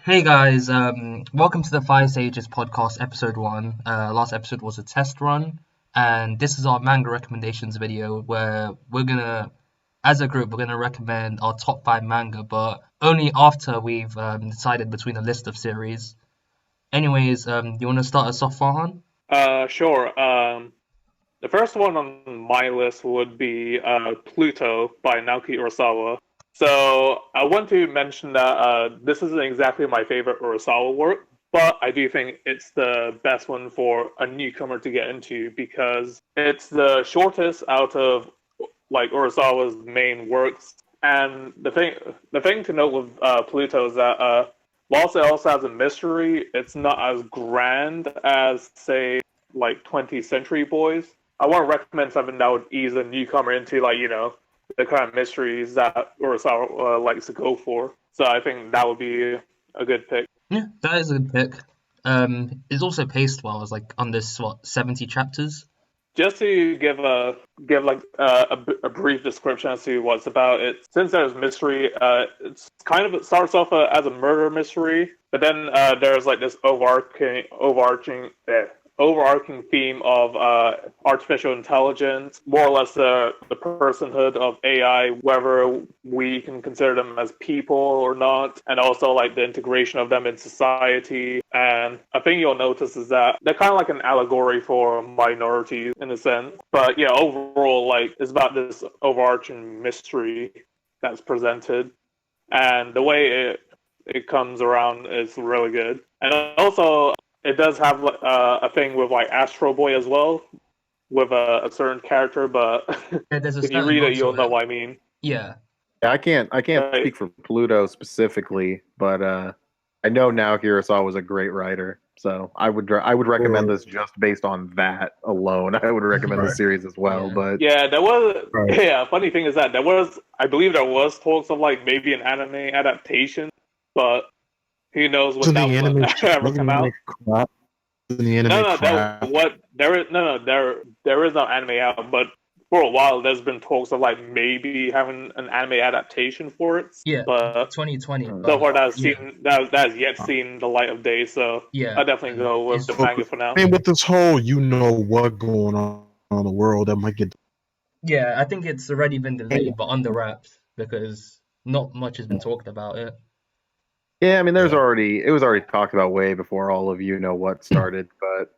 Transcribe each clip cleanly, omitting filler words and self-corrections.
Hey guys, welcome to the Fire Sages podcast, episode one. Last episode was a test run, and this is our manga recommendations video where as a group, we're gonna recommend our top five manga, but only after we've decided between a list of series. Anyways, you want to start us off, Farhan? Sure. The first one on my list would be Pluto by Naoki Urasawa. So I want to mention that this isn't exactly my favorite Urasawa work, but I do think it's the best one for a newcomer to get into because it's the shortest out of like Urasawa's main works. And the thing to note with Pluto is that whilst it also has a mystery, it's not as grand as say like 20th Century Boys. I want to recommend something that would ease a newcomer into the kind of mysteries that Urasawa likes to go for. So I think that would be a good pick. Yeah, that is a good pick. It's also paced well. It's like under 70 chapters. Just to give like a brief description as to what it's about. It since there's mystery, it starts off as a murder mystery, but then there's like this overarching theme of artificial intelligence, more or less the personhood of AI, whether we can consider them as people or not, and also like the integration of them in society. And a thing you'll notice is that they're kind of like an allegory for minorities in a sense. But yeah, overall, like it's about this overarching mystery that's presented, and the way it comes around is really good. And also, it does have a thing with like Astro Boy as well, with a certain character. But Yeah, there's a if you certain read nod it, to you'll know it. what I mean. Yeah, Yeah, I can't Right? speak for Pluto specifically, but I know now Hirasawa was a great writer, so I would recommend Right, this just based on that alone. I would recommend the right, series as well, yeah. but Yeah, there was. right. Yeah, funny thing is that I believe there was talks of like maybe an anime adaptation, but who knows when Wasn't that the will anime ever wasn't come the out. anime crap? Wasn't the No, anime no, crap? there is no anime out, but for a while there's been talks of like maybe having an anime adaptation for it, Yeah, but 2020, uh, so but far yeah, that has yet seen the light of day. So yeah, I definitely go with the it's So, manga for now. I mean, with this whole, what going on in the world, that might get. yeah. I think it's already been delayed, but under wraps because not much has been talked about it. yeah, I mean, Yeah. it was already talked about way before all of you know what started. But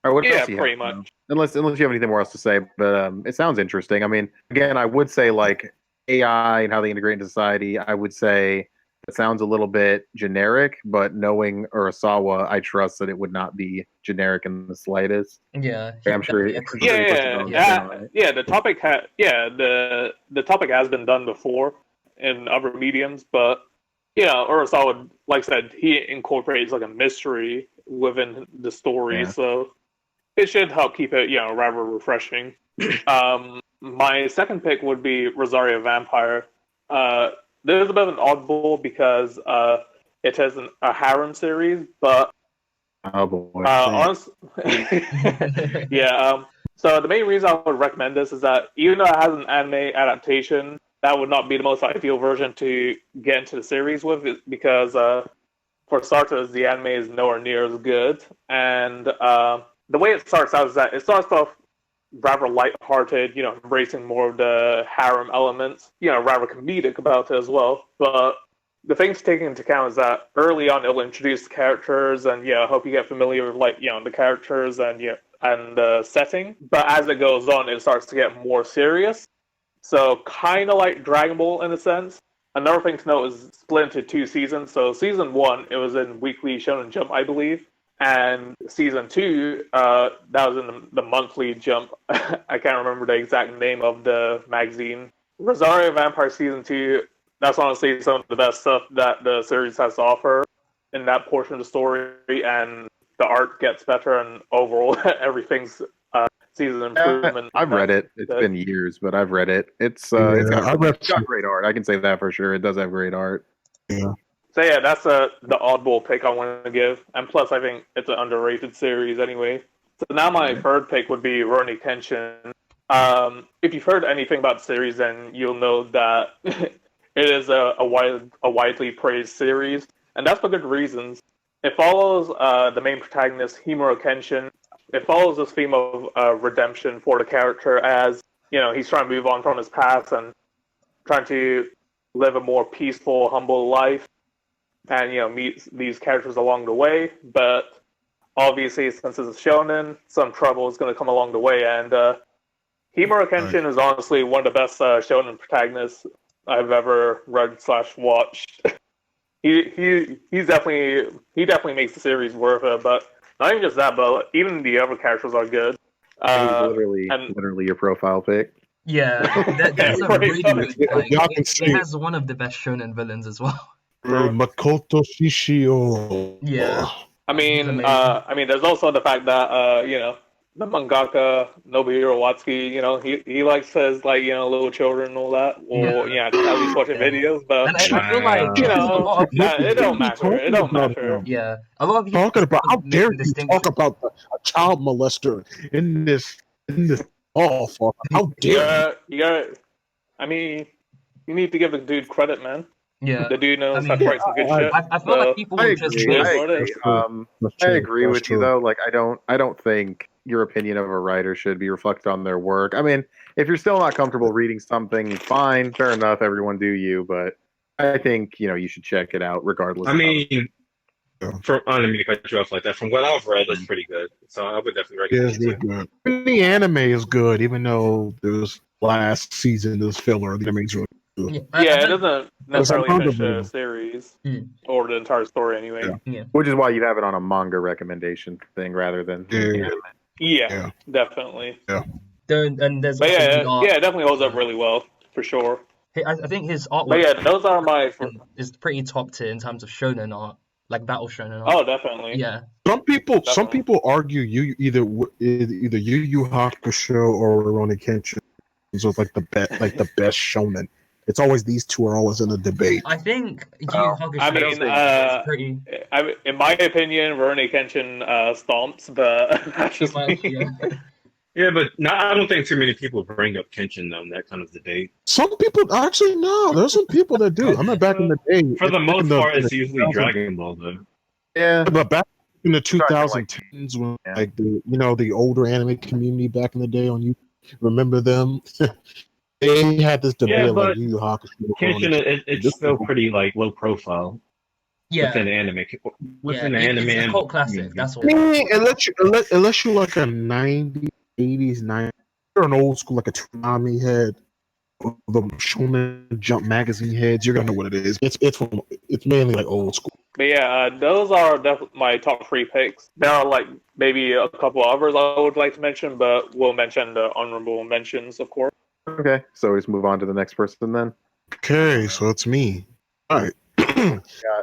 all right, what else Yeah, do you have? pretty much. Unless you have anything more else to say, but it sounds interesting. I mean, again, I would say like AI and how they integrate into society. I would say it sounds a little bit generic, but knowing Urasawa, I trust that it would not be generic in the slightest. Yeah, he I'm sure, definitely I'm sure he Yeah, puts his executed. own Yeah, spin on it. yeah. The topic has been done before in other mediums, but yeah, Urasawa, like I said, he incorporates like a mystery within the story, Yeah. so it should help keep it rather refreshing. My second pick would be Rosario Vampire. There's a bit of an oddball because it has a harem series, but Oh boy. honestly, yeah. So the main reason I would recommend this is that even though it has an anime adaptation, that would not be the most ideal version to get into the series with, because for starters, the anime is nowhere near as good, and the way it starts out is that it starts off rather light-hearted, embracing more of the harem elements, rather comedic about it as well. But the thing to take into account is that early on it'll introduce the characters and hope you get familiar with the characters and the setting. But as it goes on, it starts to get more serious. So kind of like Dragon Ball in a sense. Another thing to note is split into two seasons. So season one, it was in Weekly Shonen Jump, I believe, and season two, that was in the monthly Jump. I can't remember the exact name of the magazine. Rosario Vampire season two, that's honestly some of the best stuff that the series has to offer in that portion of the story, and the art gets better, and overall everything's sees an improvement. I've read That's it. It's good. been years, but I've read it. It's Yeah, got I read. it's got great art. I can say that for sure. It does have great art. Yeah, So yeah, that's the oddball pick I want to give, and plus I think it's an underrated series anyway. So now my third pick would be Rurouni Kenshin. If you've heard anything about the series, then you'll know that it is a widely praised series. and that's for good reasons. It follows the main protagonist, Himuro Kenshin. It follows this theme of redemption for the character as, he's trying to move on from his past and trying to live a more peaceful, humble life and, meet these characters along the way. But obviously, since it's a shonen, some trouble is going to come along the way. And Himuro Kenshin is honestly one of the best shonen protagonists I've ever read/watched. He definitely makes the series worth it. But not even just that, but even the other characters are good. He's literally your profile pic. Yeah, that's a really good. Like, Y'all can see it has one of the best shonen villains as well. Makoto Shishio. Yeah. I mean, amazing. there's also the fact that the mangaka Nobuhiro Watsuki, he likes his little children and all that, or at least watching videos. But And I feel like a lot of it don't matter. It don't matter. Yeah, a lot of people Talking about how make dare the you distinction. talk about a child molester in this how dare I mean, you need to give the dude credit, man. Yeah, The dude knows I how mean, to write some good shit. I feel like people I would just agree. It is I what it agree. is. I agree with you though. Like, I don't think your opinion of a writer should be reflected on their work. I mean, if you're still not comfortable reading something, fine, fair enough. Everyone do you, but I think you should check it out regardless. I mean, I don't mean to cut you off like that. From what I've read, it's pretty good. So I would definitely recommend it's really good. Even the anime is good, even though this last season is filler. The anime's really good. Yeah, it doesn't necessarily finish uncomfortable. the series Mm. or the entire story anyway. Which is why you have it on a manga recommendation thing rather than Yeah, definitely. And there's But also the art. it definitely holds up really well for sure. I think his But artwork yeah, those are my. is pretty top tier in terms of shonen art, like battle shonen art. Oh, definitely. Yeah, Some people Definitely. argue either Yu Yu Hakusho or Rurouni Kenshin is like the best shonen. It's always these two are always in a debate. I think Yu Yu Hakusho I mean, is pretty. in my opinion, Rurouni Kenshin stomps, but that's just me. Yeah, but I don't think too many people bring up Kenshin though in that kind of debate. Some people actually no. There's some people that do. I mean, back in the day, For the most part, it's the usually 2000s. Dragon Ball though. Yeah, But back in the 2010s, when like the older anime community back in the day on you remember them? They had this debate Yeah, like but Yu Yu Hakusho. Kenshin, it's still pretty like low profile Yeah, within anime. Within the it's anime, a cult classic. That's all. Unless you're like a 90s, 80s, 90s, you're an old school like a Toonami head, the Shonen Jump magazine heads. You're gonna know what it is. It's mainly like old school. But yeah, those are definitely my top 3 picks. There are like maybe a couple others I would like to mention, but we'll mention the honorable mentions, of course. okay. So we just move on to the next person then. Okay, so it's me. All right.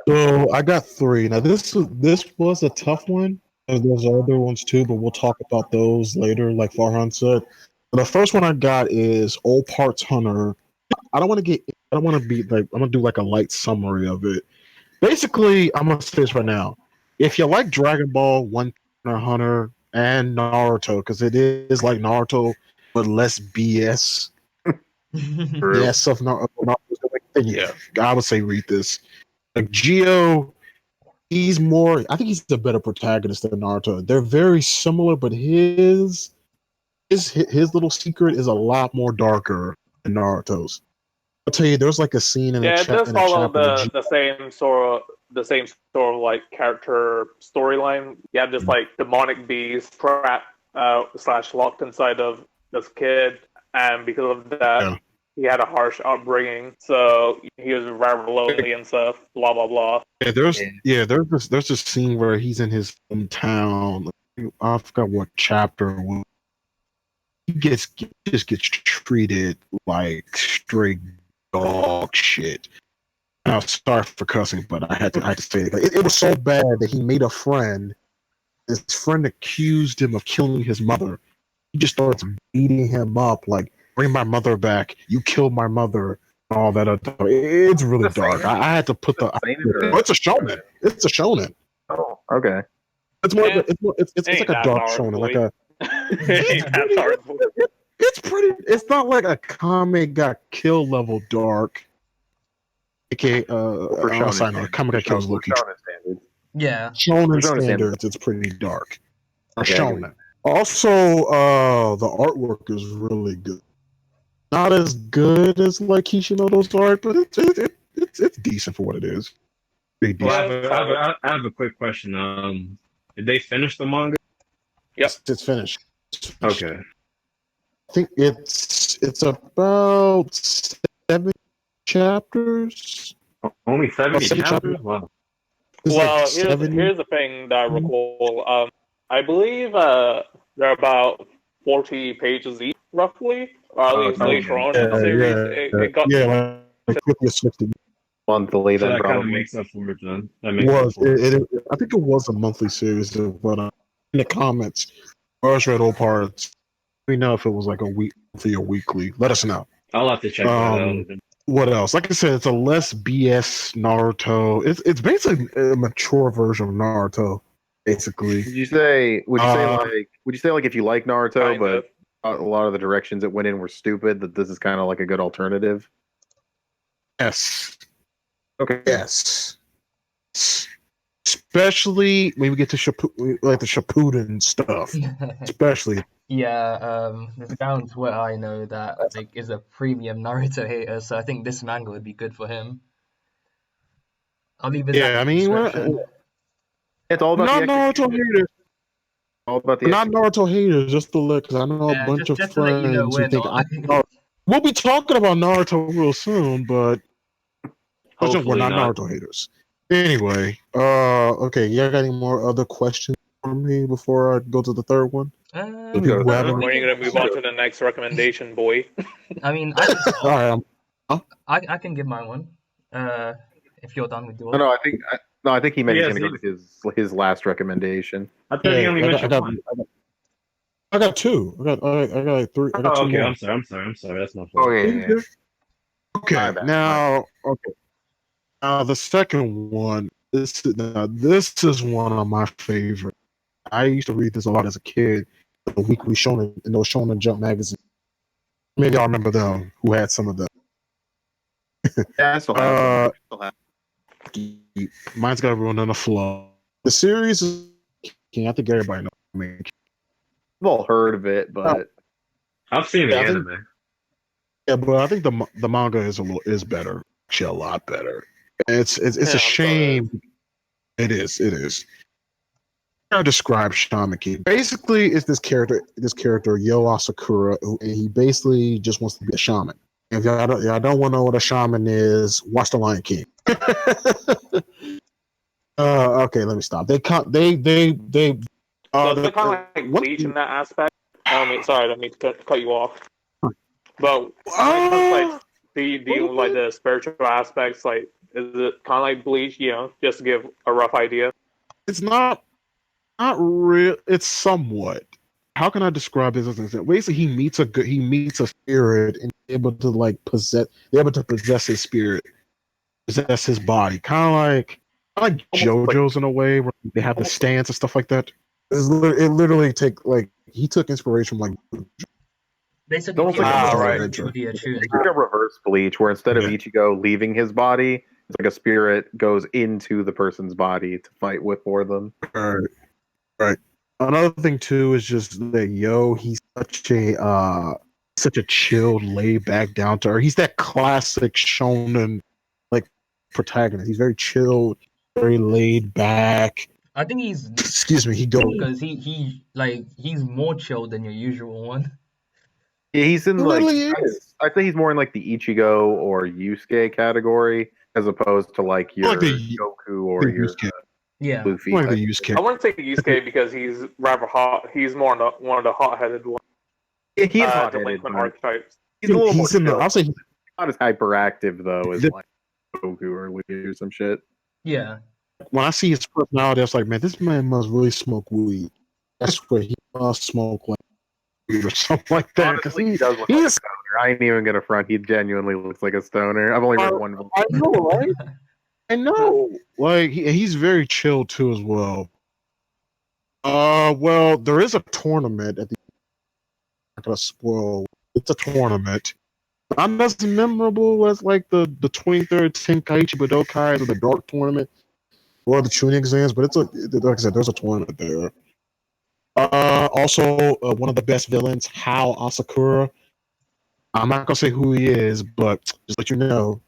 So I got 3. Now this was a tough one. And there's other ones too, but we'll talk about those later, like Farhan said. The first one I got is Old Parts Hunter. I don't want to be like, I'm gonna do like a light summary of it. Basically, I'm gonna say this right now. If you like Dragon Ball, One Hunter, and Naruto, because it is like Naruto but less BS. Yes, of Naruto. Yeah, I would say read this. Like Geo, I think he's a better protagonist than Naruto. They're very similar, but his little secret is a lot more darker than Naruto's. I'll tell you, there's like a scene in Yeah, it does follow chapter. the same sort of like character storyline. You have this like demonic beast trapped / locked inside of this kid, and because of that, he had a harsh upbringing, so he was rather lonely and stuff. Blah blah blah. There's this scene where he's in his hometown. I forgot what chapter it was. He just gets treated like straight dog shit. I'm sorry for cussing, but I had to say it. It was so bad that he made a friend. His friend accused him of killing his mother. He just starts beating him up, like, bring my mother back. You killed my mother. And all that other stuff. It's really dark. I had to put it's a shonen. It's a shonen. Oh, okay. It's more. It's like a dark shonen, like a. It's pretty. It's not like a Kame got kill level dark. aka For on a shonen side note, standards. Kamen Got Kills For Loki. shonen standards. Yeah. Shonen For shonen standards, it's pretty dark. Or Okay, I get shonen. Also, the artwork is really good. Not as good as like Kishimoto's art, but it's decent for what it is. Pretty Well, decent. I have a quick question. Did they finish the manga? Yep. It's finished. Okay. I think it's about 7 chapters. Only 70 70 chapters? Wow. It's Well, like 70. here's the thing that I recall. I believe they're about 40 pages each, roughly, or at least Okay. later on in the series. It got like 50 or 60. Monthly, So then that kind of probably. makes up for it then. That It makes up was for it. I think it was a monthly series, but in the comments, where I read all parts. Let me know if it was like a weekly or weekly. Let us know. I'll have to check that out. What else? Like I said, it's a less BS Naruto. It's basically a mature version of Naruto, basically. Would you say like if you like Naruto, kind but of. a lot of the directions it went in were stupid, that this is kind of like a good alternative? Yes. Okay. Yes. Especially when we get to like the Shippuden stuff. Especially. Yeah, there's a guy on Twitter I know that like is a premium Naruto hater, so I think this manga would be good for him. I'll leave his Yeah, I mean, description. It's all about not the Naruto execution. haters. All about the Not Naruto haters, just to look, because I know a Yeah, bunch of just to let you know friends who we're think not. we'll be talking about Naruto real soon, but we're Hopefully not not. Naruto haters. Anyway, okay, you got any more other questions for me before I go to the third one? Um, If people we haven't, When are you going to move on to the next recommendation, boy? I mean, I can all start. right, I can give my one. If you're done with yours. I think he meant he's Yes, going to go to his last recommendation. I thought he only I mentioned got, one. I got two. I got like three. I got two Oh, okay. more. I'm sorry. That's my Oh fault. yeah. Okay, My bad. now the second one. This is one of my favorite. I used to read this a lot as a kid. The weekly Shonen in those Shonen Jump magazines. Maybe I remember them who had some of them. Yeah, I still have them. Mine's got everyone on the flow. The series is. I think everybody knows. We've all heard of it, but I've seen the Yeah, I think- anime. Yeah, but I think the manga is better. Actually, a lot better. It's Yeah, a I'm shame. It is. I describe Shamaki. Basically, it's this character Yo Asakura, and he basically just wants to be a shaman. If y'all don't want to know what a shaman is, watch The Lion King. Okay, let me stop. They So they're kind of like Bleach in that aspect. Sorry, I don't mean to cut you off. But when it comes to, like, dealing with like the spiritual aspects, like, is it kind of like Bleach? Just to give a rough idea. It's not real. It's somewhat. How can I describe this? Basically, he meets a spirit and able to possess his spirit, possess his body, kind of like JoJo's in a way where they have the stance and stuff like that. It literally he took inspiration from like Basically, almost people like who right. are to be attuned. it's like a reverse Bleach, where instead of Yeah. Ichigo leaving his body, it's like a spirit goes into the person's body to fight for them. Right. Another thing too is just that he's such a chilled, laid back, down to earth. He's that classic shonen like protagonist. He's very chilled, very laid back. I think he's Excuse me. He goes. because he's more chill than your usual one. Yeah, he's in like Literally is. I'd say he's more in like the Ichigo or Yusuke category as opposed to like your Like the Goku or the your Yusuke. Yeah. Luffy. Like type. the Yusuke. I wouldn't say Yusuke because he's rather hot. He's more one of the hot-headed ones. Yeah, he is hot-headed, Delinquent but archetypes. he's a little more He's in the. chill. I'll say he's Not as hyperactive though as like Goku or Luffy or some shit. Yeah. when I see his personality, I was like, man, this man must really smoke weed. That's where he must smoke like weed or something like that. Honestly, he does look like a stoner. I ain't even gonna front. He genuinely looks like a stoner. I've only read one. I know, right? I know. Like he's very chill too as well. Well, there is a tournament at the. I'm not gonna spoil. It's a tournament. Not as memorable as like the 23rd Tenkaichi Budokai or the Dark Tournament or the Chunin exams, but like I said, there's a tournament there. Also, one of the best villains, Hao Asakura. I'm not gonna say who he is, but just let you know,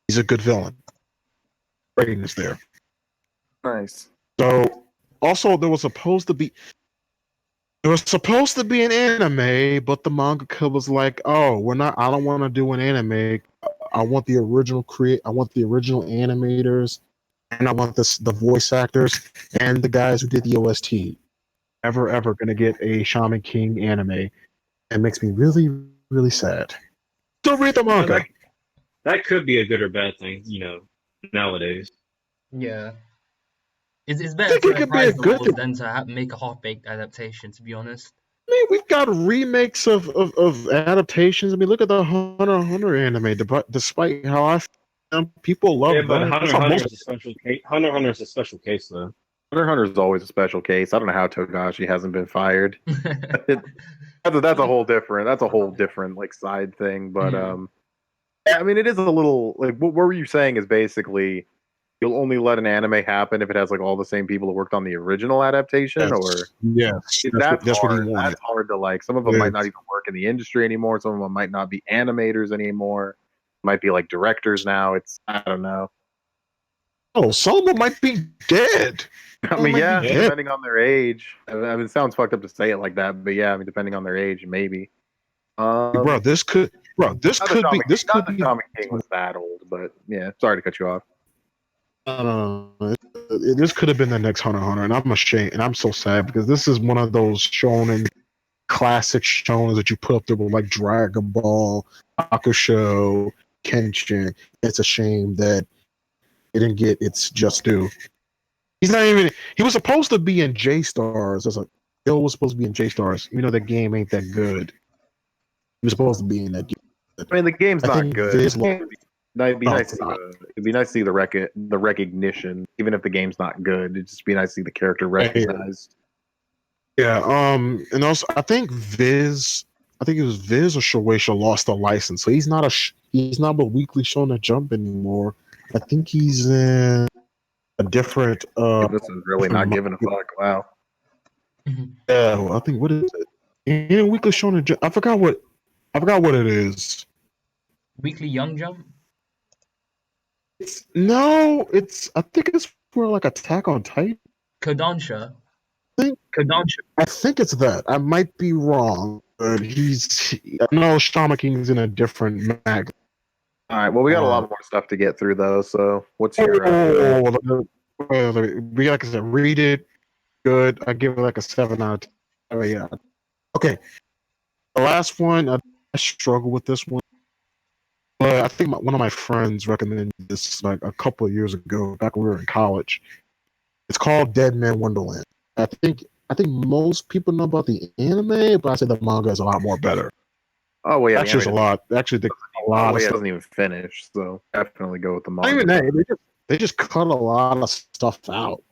he's a good villain. Rating is there. Nice. So, also there was supposed to be an anime, but the mangaka was like, "Oh, we're not. I don't want to do an anime. I want the original I want the original animators, and I want the voice actors and the guys who did the OST. Ever gonna get a Shaman King anime? It makes me really, really sad. Still read the You know, manga. that could be a good or bad thing, nowadays. Yeah. It's I better think to it could be a reprise the good roles thing. than to make a half-baked adaptation, to be honest. I mean, we've got remakes of adaptations. I mean, look at the Hunter x Hunter anime. Despite how people Yeah, love but that. Hunter That's x how Hunter most. is a special case. Hunter x Hunter is a special case, though. Hunter x Hunter is always a special case. I don't know how Togashi hasn't been fired. That's a whole different. That's a whole different like side thing. But yeah, I mean, it is a little like what were you saying is basically you'll only let an anime happen if it has like all the same people who worked on the original adaptation, or Yes, that's what he hard. wanted. That's hard to like. Some of them might not even work in the industry anymore. Some of them might not be animators anymore. Might be like directors now. It's I don't know. Oh, some of them might be dead. I mean, yeah, dead. depending on their age. I mean, it sounds fucked up to say it like that, but yeah, I mean, depending on their age, maybe. Bro, this could be Not the Shaman King was that old, but yeah. Sorry to cut you off. This could have been the next Hunter x Hunter, and I'm ashamed, and I'm so sad because this is one of those shonen classic shonen that you put up there with like Dragon Ball, Hakusho, Kenshin. It's a shame that it didn't get its just due. He's not even. He was supposed to be in J Stars. As a Bill was supposed to be in J Stars. You know that game ain't that good. He was supposed to be in that game. I mean, the game's I not think good. Viz, It'd be no, nice it's to see not. it'd be nice to see the recognition, even if the game's not good. It'd just be nice to see the character recognized. Yeah. And also, I think it was Viz or Shueisha lost the license, so he's not he's not a weekly Shonen Jump anymore. I think he's in a different. This is really not giving a fuck. Wow. Yeah, well, I think what is it? In a weekly Shonen Jump, I forgot what it is. Weekly Young Jump? I think it's for like Attack on Titan. Kodansha. I think it's that. I might be wrong, but I know Shaman King's in a different mag. All right. Well, we got a lot more stuff to get through, though. So, what's your? Like I said, read it. Good. I give it like a 7 out of 10. Oh yeah. Okay. The last one, I struggle with this one. But I think one of my friends recommended this like a couple of years ago, back when we were in college. It's called Dead Man Wonderland. I think most people know about the anime, but I say the manga is a lot more better. Oh well, yeah. Actually, a lot. Actually, a lot of stuff doesn't even finish, so definitely go with the not manga. even that. They just cut a lot of stuff out.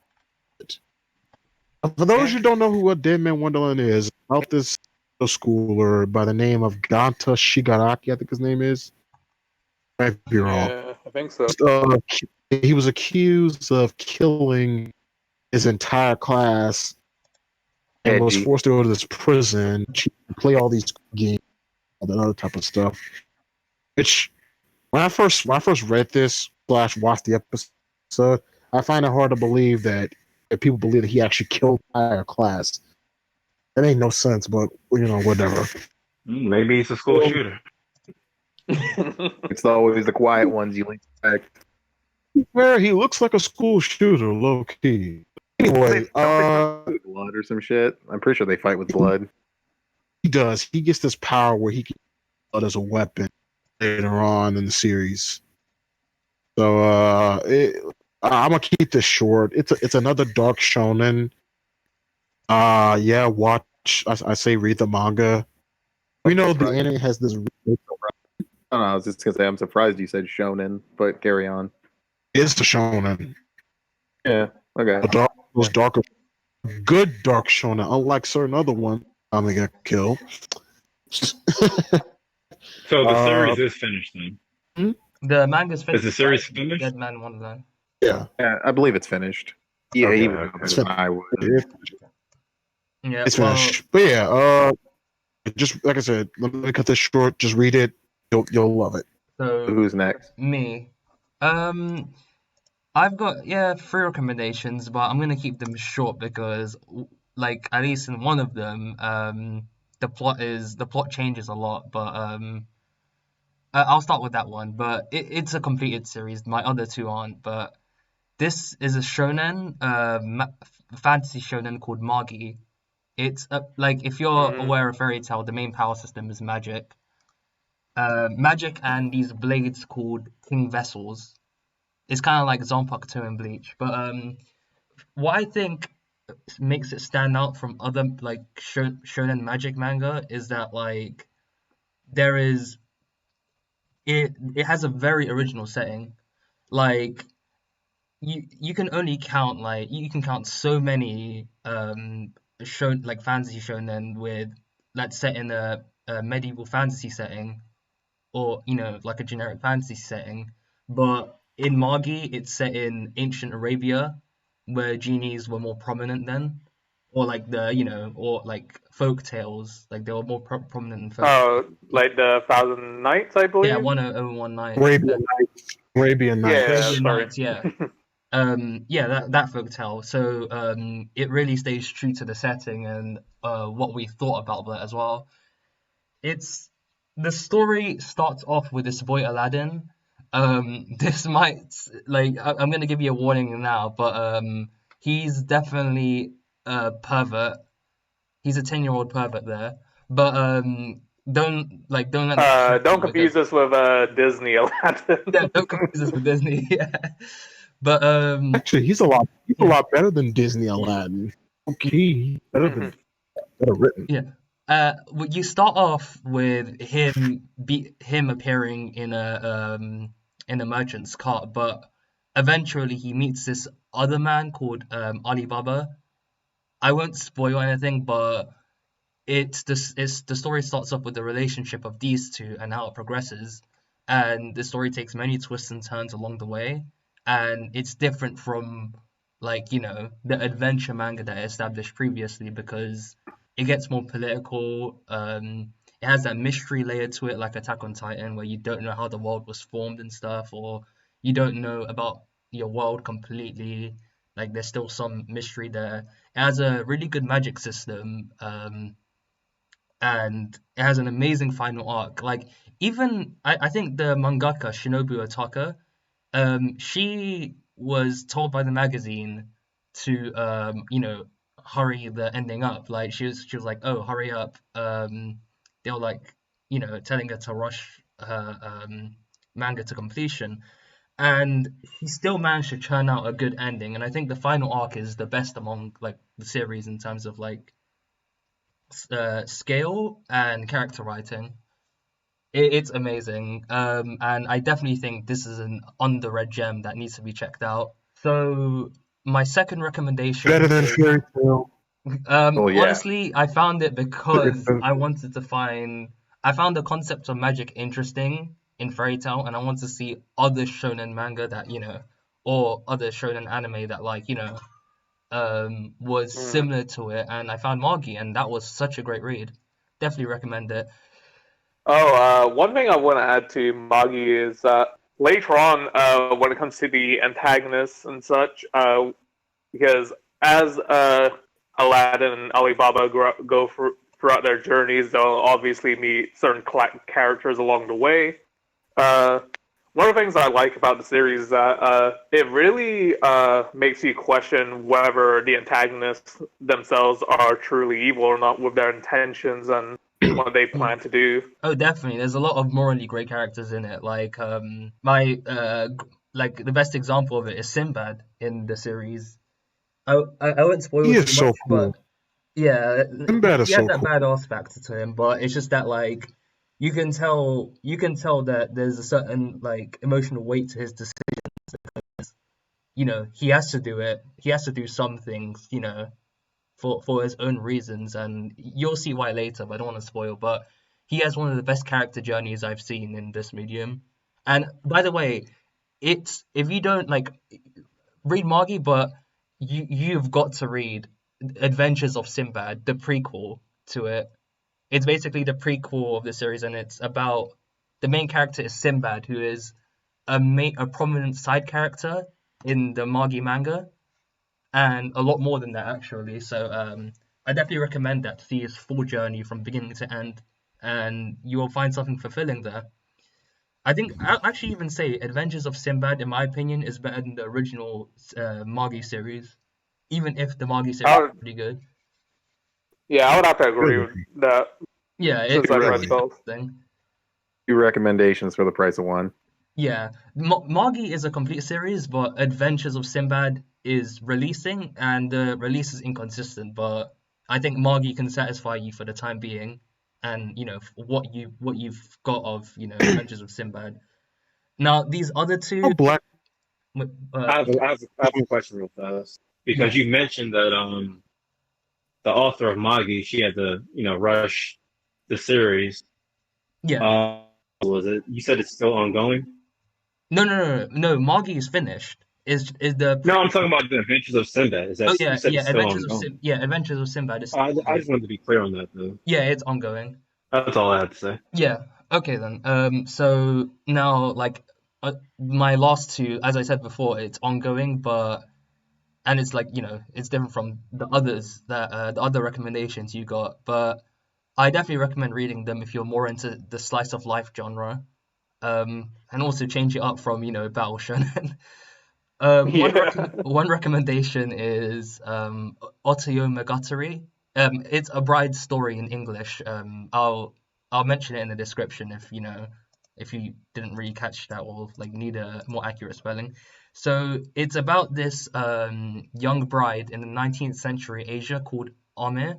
For those who don't know what Dead Man Wonderland is, about this middle schooler by the name of Ganta Shigaraki, I think his name is. I might be wrong. Yeah, I think so. He was accused of killing his entire class and was forced to go to this prison to play all these games, all that other type of stuff. Which, when I first read this / watched the episode, I find it hard to believe that people believe that he actually killed the entire class. That ain't no sense, but whatever. Maybe he's a school shooter. It's always the quiet ones you expect. Where he looks like a school shooter, low key. Anyway, blood or some shit. I'm pretty sure they fight with blood. He does. He gets this power where he can use blood as a weapon later on in the series. So I'm gonna keep this short. It's another dark shonen. Yeah, watch. I say read the manga. We know the anime has this. I was just gonna say I'm surprised you said shonen, but carry on. It's the shonen. Yeah. Okay. Those darker, good dark shonen, unlike certain other ones, I'm gonna get killed. So the Uh, series is finished then. hmm? The manga's Is the finished, right? series finished? Dead Man Wonderland. Yeah, Yeah, I believe it's finished. Yeah, Okay, he would know okay. it's better than finished. I would. Yeah, It's well, finished. But yeah, just like I said, let me cut this short. Just read it. You'll love it. so Who's next? me. Um, I've got three recommendations, but I'm gonna keep them short because like at least in one of them, the plot changes a lot, but I'll start with that one. But it's a completed series. My other two aren't, but this is a shonen, fantasy shonen called Magi. It's like if you're Mm. aware of Fairy Tail, the main power system is magic. Magic and these blades called King Vessels. It's kind of like Zanpakuto and Bleach, but what I think makes it stand out from other like shonen magic manga is that like there is it has a very original setting. Like you can only count like you can count so many show like fantasy shonen with that's set in a medieval fantasy setting or like a generic fantasy setting, but in Magi it's set in ancient Arabia where genies were more prominent then, or like or like folk tales, like they were more prominent in folk. Oh, like the Thousand Nights, I Yeah, believe. 101 Night. Arabian Nights. Arabian Yeah, Nights. Arabian sorry. Nights, yeah. Yeah, that folk tale. So it really stays true to the setting and what we thought about that as well. It's the story starts off with this boy Aladdin. This might like I'm gonna give you a warning now, but he's definitely a pervert. He's a 10-year-old pervert there. But don't let that scare Don't you because confuse this with Disney Aladdin. yeah, don't confuse this with Disney. Yeah. But Actually, he's a yeah. lot better than Disney Aladdin. Okay, Mhm. better written. Yeah. Well, you start off with him appearing in a merchant's cart, but eventually he meets this other man called Alibaba. I won't spoil anything, but it's the story starts off with the relationship of these two and how it progresses, and the story takes many twists and turns along the way, and it's different from like the adventure manga that I established previously because it gets more political. It has that mystery layer to it, like Attack on Titan, where you don't know how the world was formed and stuff, or you don't know about your world completely. Like there's still some mystery there. It has a really good magic system. And it has an amazing final arc. Like even I think the mangaka Shinobu Otaka, she was told by the magazine to hurry the ending up. Like she was like, oh, hurry up. They were like telling her to rush her manga to completion, and he still managed to churn out a good ending. And I think the final arc is the best among like the series in terms of like scale and character writing. It's amazing, and I definitely think this is an underread gem that needs to be checked out. So my second Better recommendation than is Fairy Tail. Oh yeah. honestly I found it because I found the concept of magic interesting in Fairy Tail, and I want to see other shonen manga that or other shonen anime that like was Mm. similar to it, and I found Magi, and that was such a great read. Definitely recommend it. Oh, one thing I want to add to Magi is later on, when it comes to the antagonists and such, because as Aladdin and Alibaba throughout their journeys, they'll obviously meet certain characters along the way. Uh, One of the things I like about the series is that it really makes you question whether the antagonists themselves are truly evil or not with their intentions and what they plan to do. Oh, definitely. There's a lot of morally great characters in it. Like my like the best example of it is Sinbad in the series. I won't spoil He too is so much, but cool. yeah, Sinbad is he has so that cool. badass factor to him. But it's just that like you can tell that there's a certain like emotional weight to his decision. He has to do it. He has to do some things. For his own reasons, and you'll see why later. But I don't want to spoil. But he has one of the best character journeys I've seen in this medium. And by the way, it's if you don't like read Magi, but you've got to read Adventures of Sinbad, the prequel to it. It's basically the prequel of the series, and it's about the main character is Sinbad, who is a prominent side character in the Magi manga, and a lot more than that actually. So I definitely recommend that to see his full journey from beginning to end, and you will find something fulfilling there. I think I'll actually even say Adventures of Sinbad, in my opinion, is better than the original Magi series, even if the Magi series I is would, pretty good. yeah, I would have to agree Really? with that Yeah, since I've read it's Really? both. interesting. 2 recommendations for the price of one. Yeah, Magi is a complete series, but Adventures of Sinbad is releasing, and the release is inconsistent. But I think Magi can satisfy you for the time being, and what you've got of Adventures of Sinbad. Now these other Oh, two, Black. I have a question real fast yeah, because you mentioned that the author of Magi, she had to rush the series. yeah. Was it? You said it's still ongoing. No. Magi is finished. Is the No, I'm talking about the Adventures of Sinbad. Is that Oh you yeah, said it's still ongoing? Adventures of Sinbad is still I ongoing. just wanted to be clear on that though. Yeah, it's ongoing. That's all I had to say. Yeah. Okay then. So now like my last two, as I said before, it's ongoing, but and it's like it's different from the others that the other recommendations you got, but I definitely recommend reading them if you're more into the slice of life genre. And also change it up from Battle Shonen. Yeah. One recommendation is Otoyo Monogatari. It's a bride's story in English. I'll mention it in the description if you didn't really catch that or like need a more accurate spelling. So it's about this young bride in the 19th century Asia called Ame,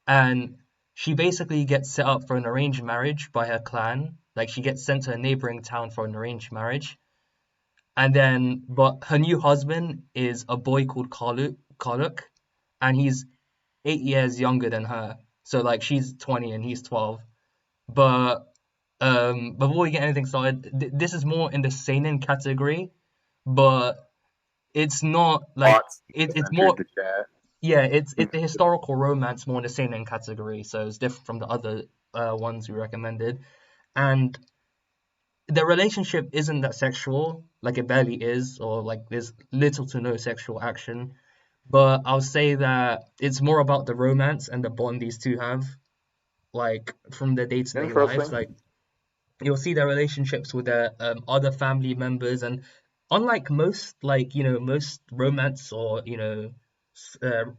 and she basically gets set up for an arranged marriage by her clan. Like she gets sent to a neighboring town for an arranged marriage, and then but her new husband is a boy called Karluk, and he's 8 years younger than her. So like she's 20 and he's 12. But before we get anything started, this is more in the seinen category, but it's not like Bots it's entered more the chat. yeah, it's a historical romance more in the seinen category, so it's different from the other ones we recommended. And the relationship isn't that sexual, like it barely is, or like there's little to no sexual action. But I'll say that it's more about the romance and the bond these two have, like from their day-to-day lives. Interesting. Like you'll see their relationships with their other family members, and unlike most most romance or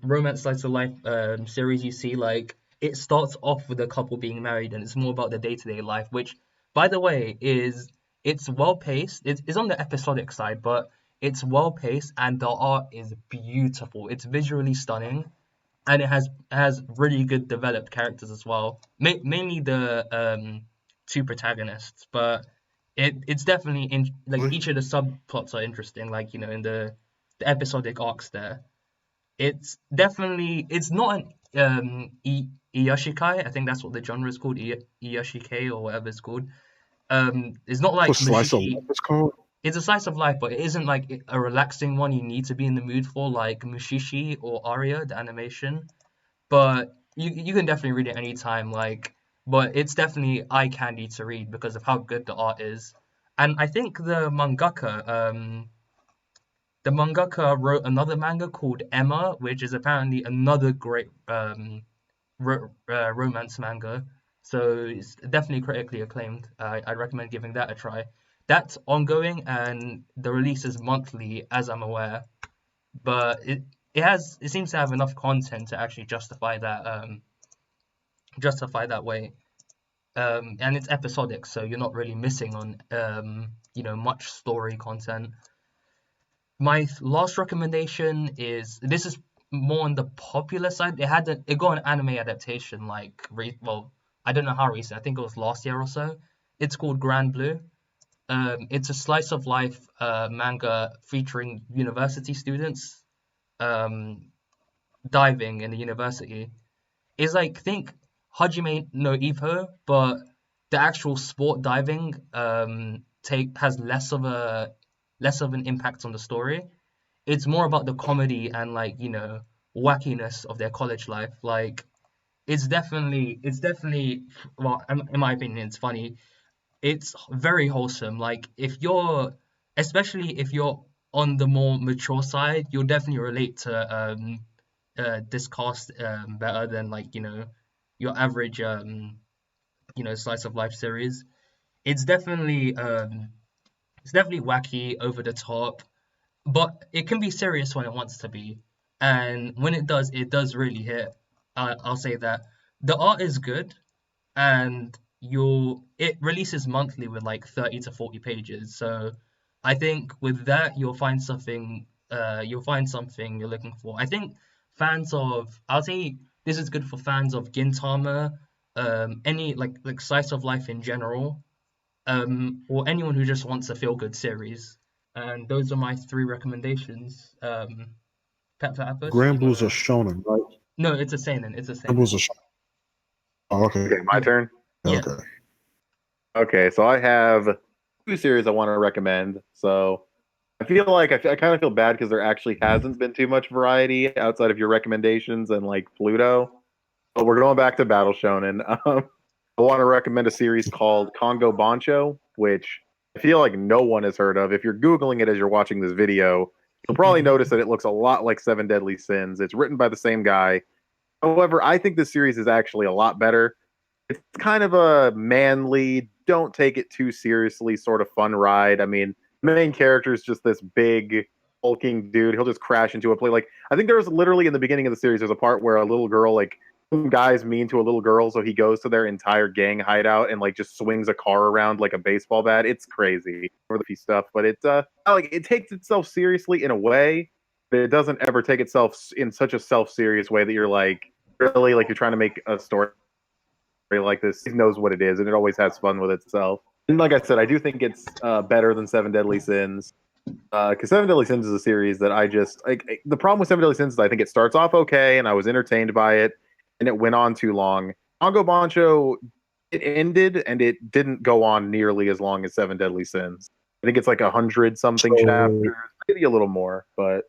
romance slice of life series you see, like it starts off with a couple being married and it's more about the day-to-day life, which by the way it's well paced. It's on the episodic side, but it's well paced and the art is beautiful. It's visually stunning, and it has really good developed characters as well. Mainly the two protagonists, but it's definitely in like each of the subplots are interesting. Like in the episodic arcs there, it's not an Iyashikai. I think that's what the genre is called, Iyashikei or whatever it's called. It's not For like slice of life, Mushishi. it's called. It's a slice of life, but it isn't like a relaxing one you need to be in the mood for, like Mushishi or Aria, the animation. But you can definitely read it anytime, like, but it's definitely eye candy to read because of how good the art is. And I think the mangaka wrote another manga called Emma, which is apparently another great romance manga. So it's definitely critically acclaimed. I'd recommend giving that a try. That's ongoing and the release is monthly, as I'm aware. But it seems to have enough content to actually justify that way. And it's episodic, so you're not really missing on much story content. My last recommendation is this is more on the popular side. It got an anime adaptation well, I don't know how recent. I think it was last year or so. It's called Grand Blue. It's a slice of life manga featuring university students um, diving in the university. It's like think Hajime no Ippo, but the actual sport diving has less of an impact on the story. It's more about the comedy and like wackiness of their college life. Like it's definitely well, in my opinion, it's funny. It's very wholesome. Like especially if you're on the more mature side, you'll definitely relate to this cast better than like your average slice of life series. It's definitely wacky, over the top, but it can be serious when it wants to be, and when it does really hit. I'll say that the art is good, and it releases monthly with like 30 to 40 pages. So I think with that you'll find something you're looking for. I think I'll say this is good for fans of Gintama, any like slice of life in general, or anyone who just wants a feel good series. And those are my three recommendations. Pet for Apple, Grand you Blues are wanna... shonen, right? No, it's a seinen. It's a Grand Blues seinen. are shonen. Oh, okay. Okay, my turn. Yeah. Okay. Okay, so I have two series I want to recommend. So I feel like I kind of feel bad because there actually hasn't been too much variety outside of your recommendations and like Pluto. But we're going back to Battle Shonen. I want to recommend a series called Congo Bancho, which I feel like no one has heard of. If you're Googling it as you're watching this video, you'll probably notice that it looks a lot like Seven Deadly Sins. It's written by the same guy. However, I think this series is actually a lot better. It's kind of a manly, don't take it too seriously sort of fun ride. I mean, the main character is just this big hulking dude. He'll just crash into a play. Like I think there was literally in the beginning of the series, there's a part where a little girl, like some guy's mean to a little girl, so he goes to their entire gang hideout and like just swings a car around like a baseball bat. It's crazy for the stuff, but it's like it takes itself seriously in a way, but it doesn't ever take itself in such a self-serious way that you're like really like you're trying to make a story like this. It knows what it is, and it always has fun with itself. And like I said, I do think it's better than Seven Deadly Sins. Because Seven Deadly Sins is a series that I just like. The problem with Seven Deadly Sins is I think it starts off okay, and I was entertained by it, and it went on too long. Congo Bancho, it ended, and it didn't go on nearly as long as Seven Deadly Sins. I think it's like 100 something So chapters, maybe a little more. But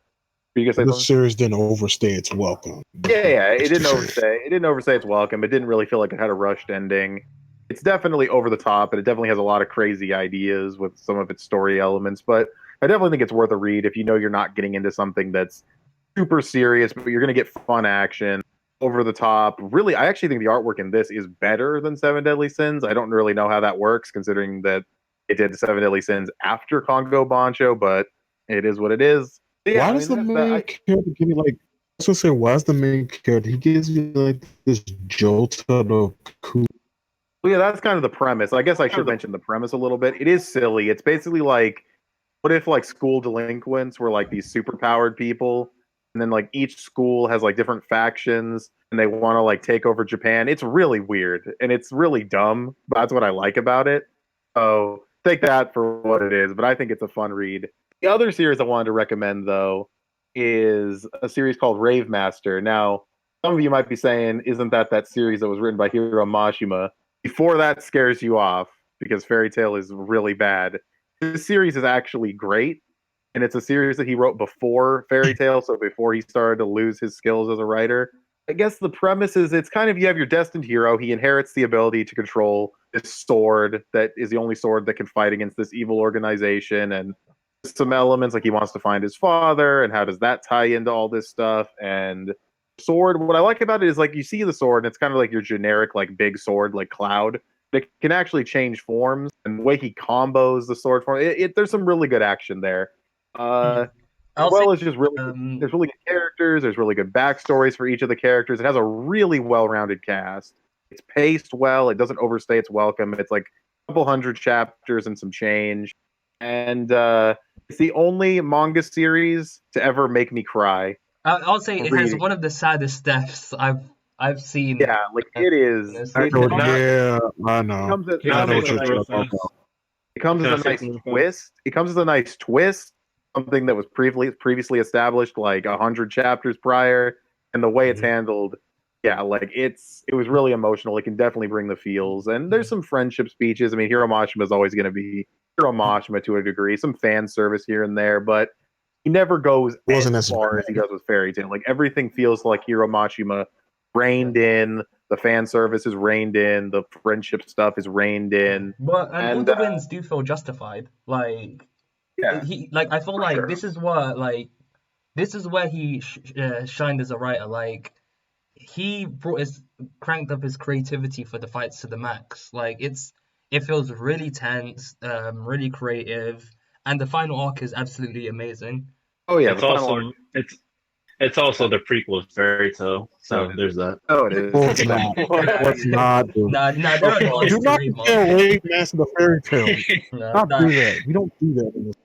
you gonna say this something? series didn't overstay its welcome. Yeah, it didn't overstay. It didn't overstay its welcome. It didn't really feel like it had a rushed ending. It's definitely over the top, and it definitely has a lot of crazy ideas with some of its story elements. But I definitely think it's worth a read if you know you're not getting into something that's super serious, but you're going to get fun action, over the top. Really, I actually think the artwork in this is better than Seven Deadly Sins. I don't really know how that works, considering that it did Seven Deadly Sins after Congo Bancho, but it is what it is. Yeah, Why I does mean, the main character give me like? I was gonna say, why is the main character? He gives me like this jolt of cool. well, yeah, that's kind of the premise. I guess I should mention the premise a little bit. It is silly. It's basically like, what if like school delinquents were like these superpowered people, and then like each school has like different factions, and they want to like take over Japan. It's really weird and it's really dumb. But that's what I like about it. So take that for what it is. But I think it's a fun read. The other series I wanted to recommend though is a series called Rave Master. Now, some of you might be saying, "Isn't that series that was written by Hiro Mashima?" Before that scares you off, because Fairy Tail is really bad, this series is actually great, and it's a series that he wrote before Fairy Tail, so before he started to lose his skills as a writer. I guess the premise is it's kind of, you have your destined hero. He inherits the ability to control this sword that is the only sword that can fight against this evil organization, and some elements like he wants to find his father, and how does that tie into all this stuff. And sword, what I like about it is like you see the sword and it's kind of like your generic like big sword like Cloud. It can actually change forms, and the way he combos the sword form, there's some really good action there. As I'll say, well as just really, there's really good characters. There's really good backstories for each of the characters. It has a really well-rounded cast. It's paced well. It doesn't overstay its welcome. It's like a couple hundred chapters and some change, and it's the only manga series to ever make me cry. I'll say it has Reading. one of the saddest deaths I've seen. Yeah, like it is. Yes. It, Oh, comes, yeah, I it know. comes, Can I I know say what something you're real talking fast? about. It comes Can I as a say nice something real fast? twist. It comes as a nice twist, something that was previously established like 100 chapters prior, and the way it's handled yeah, like it was really emotional. It can definitely bring the feels, and there's some friendship speeches. I mean, Hiro Mashima is always going to be Hiro Mashima to a degree. Some fan service here and there, but he never goes Wasn't as as far as he does with Fairy Tail. Like everything feels like Hiro Mashima reined in. The fan service is reined in. The friendship stuff is reined in. But and all And the wins do feel justified. Like yeah, he like I feel for like sure. this is where he shined as a writer. Like he cranked up his creativity for the fights to the max. Like it feels really tense, really creative, and the final arc is absolutely amazing. Oh yeah, It's the final arc. also it's also the prequel to Fairy Tale, so Oh, there's that. Oh, it is. Well, it's not. Let's not do. Nah, there are nods Do to not Rave compare Rave Master to Fairy Tale. Not Nah, do that. We don't do that. In this.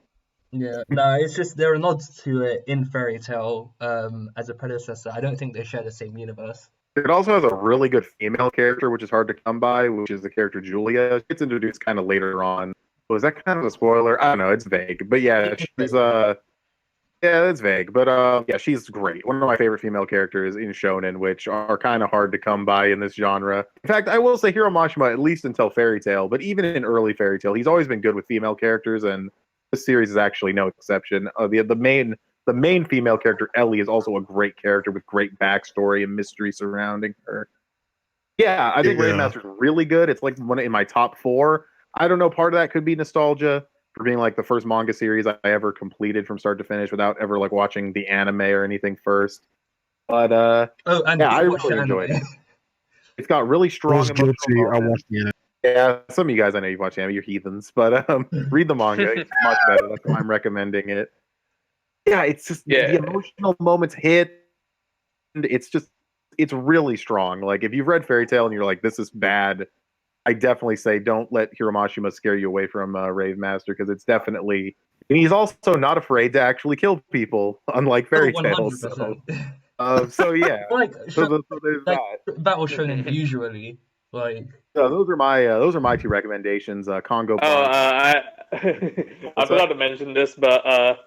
yeah, no, it's just there are nods to it in Fairy Tail, as a predecessor. I don't think they share the same universe. It also has a really good female character, which is hard to come by, which is the character Julia. It's introduced kind of later on. Was that kind of a spoiler? I don't know. It's vague, but yeah, she's yeah, it's vague, but yeah, she's great. One of my favorite female characters in shonen, which are kind of hard to come by in this genre. In fact, I will say Hiro Mashima, at least until Fairy Tail, but even in early Fairy Tail, he's always been good with female characters, and this series is actually no exception. The main female character, Ellie, is also a great character with great backstory and mystery surrounding her. Yeah, I think Yeah. Rainmaster's really good. It's like one in my top 4. I don't know, part of that could be nostalgia for being like the first manga series I ever completed from start to finish without ever like watching the anime or anything first. But Oh, and yeah, I you watched really the enjoyed anime. it. It's got really strong was emotional guilty. I moments. watched the anime. Yeah, some of you guys I know you watch anime, you're heathens, but read the manga. It's much better. That's why I'm recommending it. Yeah, it's just the emotional moments hit. And it's really strong. Like if you've read Fairy Tail and you're like, this is bad, I definitely say don't let Hiro Mashima scare you away from Rave Master because it's definitely. And he's also not afraid to actually kill people, unlike Fairy Tail. So yeah, like so there's like that. Battle Shonen usually like. So those are my 2 recommendations. Congo. I forgot to mention this, but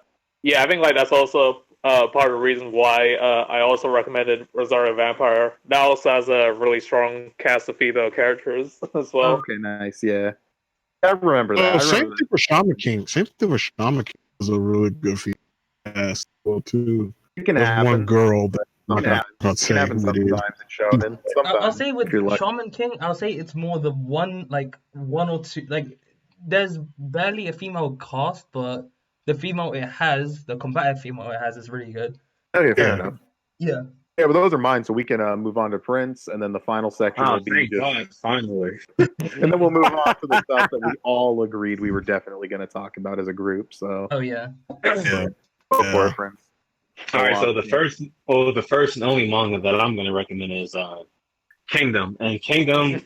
yeah, I think like that's also part of the reason why I also recommended Rosario Vampire. That also has a really strong cast of female characters as well. Okay, nice. Yeah, I remember that. Same thing for Shaman King. Same thing for Shaman King was a really good female cast too. It can There's happen. one girl that I'm It not saying happens who it is. sometimes in shonen. I'll say with like, Shaman King, I'll say it's more the one or two. Like, there's barely a female cast, but the female it has, the combative female it has, is really good. Okay, fair enough. Yeah. Yeah, but those are mine, so we can move on to Prince, and then the final section will be just, God, finally. and then we'll move on to the stuff that we all agreed we were definitely going to talk about as a group. So, Oh yeah. Yeah. go for it, Prince. All right, so the first and only manga that I'm going to recommend is Kingdom. And Kingdom,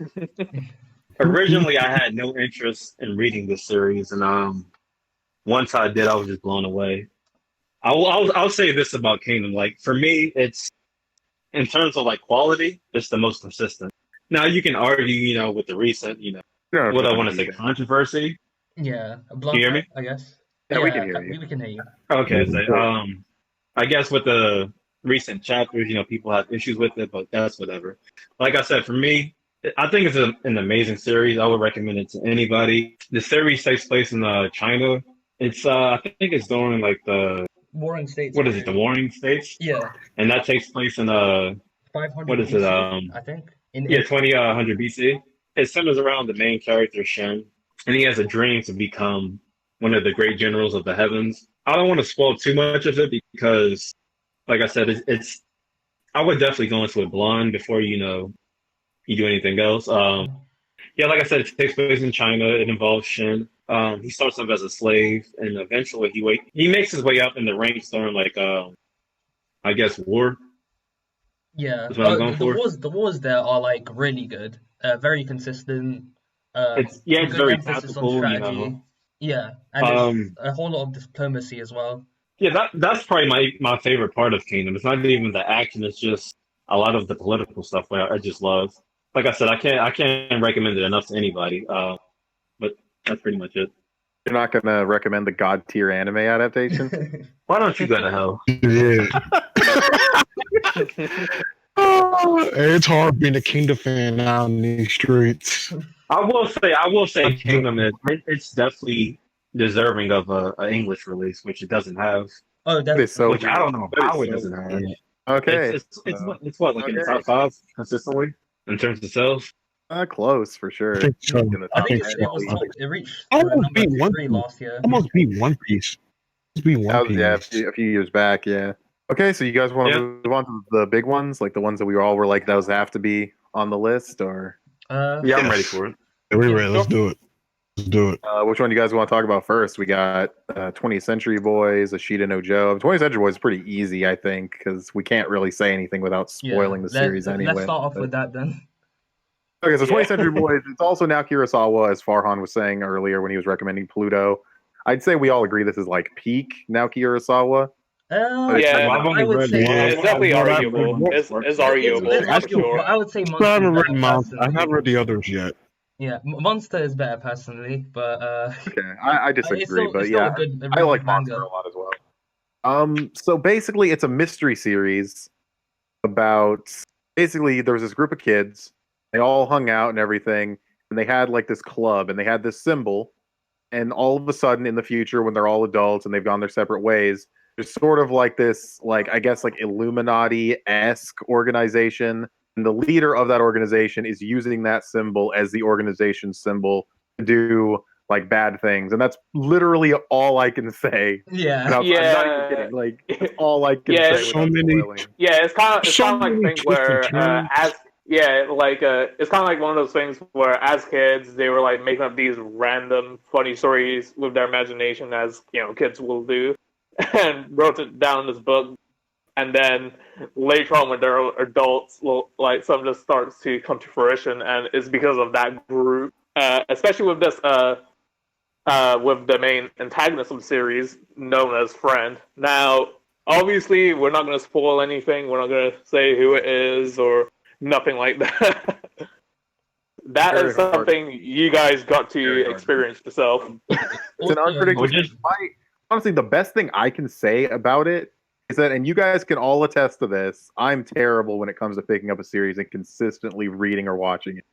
originally I had no interest in reading this series, and once I did, I was just blown away. I'll say this about Kingdom: like for me, it's in terms of like quality, it's the most consistent. Now you can argue, with the recent, what I want to say, controversy. Yeah. Can you hear me? I guess. Yeah, we can hear you. We can hear you. Okay, so I guess with the recent chapters, people have issues with it, but that's whatever. Like I said, for me, I think it's an amazing series. I would recommend it to anybody. The series takes place in China. It's I think it's during like the Warring States. What is it? The Warring States. Yeah. And that takes place in 500. What is BC, it? I think. 2000 BC. It centers around the main character Shen, and he has a dream to become one of the great generals of the heavens. I don't want to spoil too much of it because, like I said, it's. I would definitely go into it blind before you do anything else. Yeah, like I said, it takes place in China. It involves Shen. He starts off as a slave, and eventually he makes his way up in the ranks during I guess war. Yeah, That's what I'm going for. The wars there are like really good, very consistent. It's good very emphasis tactical, on strategy. Yeah, and there's a whole lot of diplomacy as well. Yeah, that's probably my favorite part of Kingdom. It's not even the action; it's just a lot of the political stuff where I just love. Like I said, I can't recommend it enough to anybody. But that's pretty much it. You're not going to recommend the God tier anime adaptation? Why don't you go to hell? Yeah. It's hard being a Kingdom fan out in these streets. I will say, Kingdom it's definitely deserving of a English release, which it doesn't have. Oh, That is so Which I don't weird. know That is how it so doesn't have. weird. Okay. It's what like in the top 5 consistently in terms of sales. Close for sure. I think so. In the I top think 10, it was at least. top. It reached Almost number beat One 3 Piece. last year. Almost beat One Piece. That was, yeah, a few years back, yeah. Okay, so you guys want to move on to the big ones, like the ones that we all were like, those have to be on the list, or Yeah, I'm ready for it. Yeah, we're ready. Let's do it. Let's do it. which one do you guys want to talk about first? We got 20th Century Boys, Ashita no Joe. 20th Century Boys is pretty easy, I think, because we can't really say anything without spoiling the series anyway. Let's start off with that then. Okay, so 20th Century Boys, it's also now Kurosawa, as Farhan was saying earlier when he was recommending Pluto. I'd say we all agree this is like peak now Kurosawa. Yeah, I would say it's definitely arguable. It's arguable It's for arguable, sure. but I would say I Monster is haven't better read Monster. I personally. haven't read the others yet. Yeah, Monster is better personally, but Okay, I disagree, it's still, but it's still yeah, a good, I like good Monster manga. a lot as well. So basically, it's a mystery series about basically there was this group of kids. They all hung out and everything, and they had like this club, and they had this symbol. And all of a sudden, in the future, when they're all adults and they've gone their separate ways, there's sort of like this, like I guess, like Illuminati-esque organization, and the leader of that organization is using that symbol as the organization's symbol to do like bad things, and that's literally all I can say. Yeah. I'm not even kidding. Like that's all I can say. so without many- spoiling. Yeah, it's kind of like the many thing twists and where turns. it's kind of like one of those things where as kids they were like making up these random funny stories with their imagination, as kids will do, and wrote it down in this book. And then later on, when they're adults, like some just starts to come to fruition, and it's because of that group, especially with this with the main antagonist of the series known as Friend. Now, obviously, we're not going to spoil anything. We're not going to say who it is or nothing like that. That Very is something you guys got to experience yourself. It's an unpredictable. Honestly, the best thing I can say about it is that, and you guys can all attest to this, I'm terrible when it comes to picking up a series and consistently reading or watching it.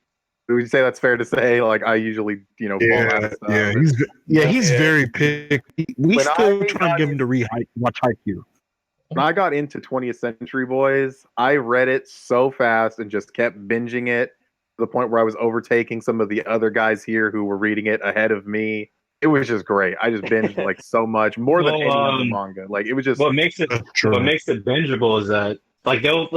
Would you say that's fair to say? Like I usually, fall out of stuff. He's very picky. We When still I trying to got get him to watch Haikyuu. When I got into 20th Century Boys, I read it so fast and just kept binging it to the point where I was overtaking some of the other guys here who were reading it ahead of me. It was just great. I just binged like so much, more than any other manga. Like it was just what makes it bingeable is that like they'll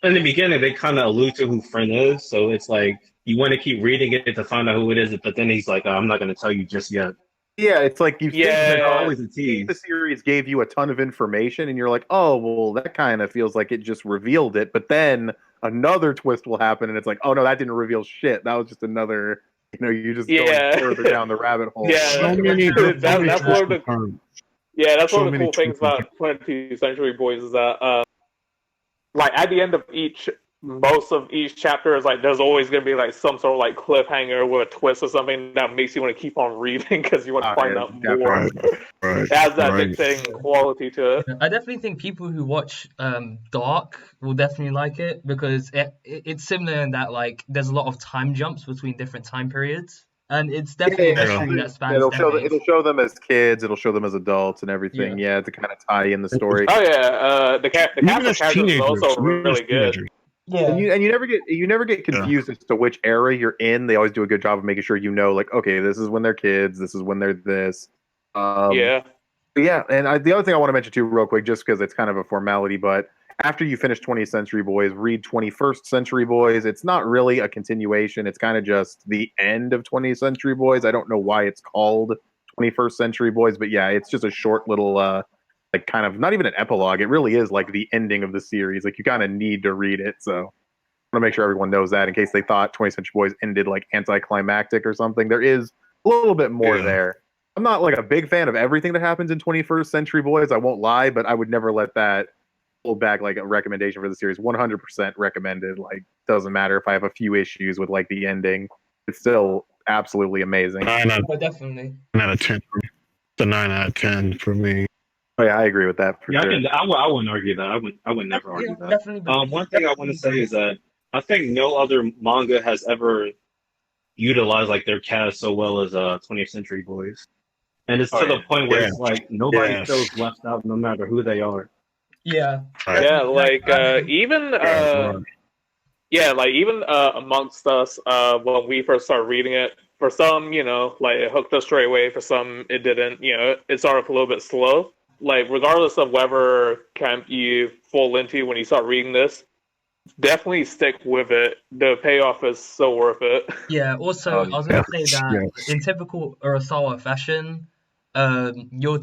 in the beginning they kind of allude to who Friend is, so it's like you want to keep reading it to find out who it is, but then he's like, I'm not going to tell you just yet. Yeah, it's like you think that always a tease. the series gave you a ton of information, and you're like, oh, well, that kind of feels like it just revealed it. But then another twist will happen, and it's like, oh no, that didn't reveal shit. That was just another, you just going further down the rabbit hole. Yeah, So many that's one of the that's So one of the many cool things about 20th Century Boys is that like at the end of most of each chapter is like there's always going to be like some sort of like cliffhanger with a twist or something that makes you want to keep on reading because you want to find out more. Right, it has that dictating quality to it. I definitely think people who watch Dark will definitely like it because it's similar in that like there's a lot of time jumps between different time periods, and it's definitely a mystery that spans decades. It'll show them as kids, it'll show them as adults and everything. Yeah, to kind of tie in the story. Oh yeah, the cast of characters is also really good. Yeah, and you never get confused as to which era you're in. They always do a good job of making sure like, okay, this is when they're kids, this is when they're this. Yeah, and the other thing I want to mention too, real quick, just because it's kind of a formality, but after you finish 20th Century Boys, read 21st Century Boys. It's not really a continuation. It's kind of just the end of 20th Century Boys. I don't know why it's called 21st Century Boys, but yeah, it's just a short little like kind of not even an epilogue. It really is like the ending of the series. Like you kind of need to read it. So I want to make sure everyone knows that in case they thought 20th Century Boys ended like anticlimactic or something. There is a little bit more there. I'm not like a big fan of everything that happens in 21st Century Boys. I won't lie, but I would never let that hold back like a recommendation for the series. 100% recommended. Like doesn't matter if I have a few issues with like the ending. It's still absolutely amazing. Definitely. 9 out of 10 for me. It's a 9 out of 10 for me. Oh yeah, I agree with that. For sure. I wouldn't argue that. I would never argue that. Definitely. One thing I want to say is that I think no other manga has ever utilized like their cast so well as 20th Century Boys, and it's to the point where it's like nobody feels left out, no matter who they are. Yeah. Right. Yeah, like even Right. yeah, like even amongst us when we first started reading it, for some, like it hooked us straight away. For some, it didn't. It started off a little bit slow. Like regardless of whatever camp you fall into when you start reading this, definitely stick with it. The payoff is so worth it. Yeah, also, I was gonna say that in typical Urasawa fashion, you'll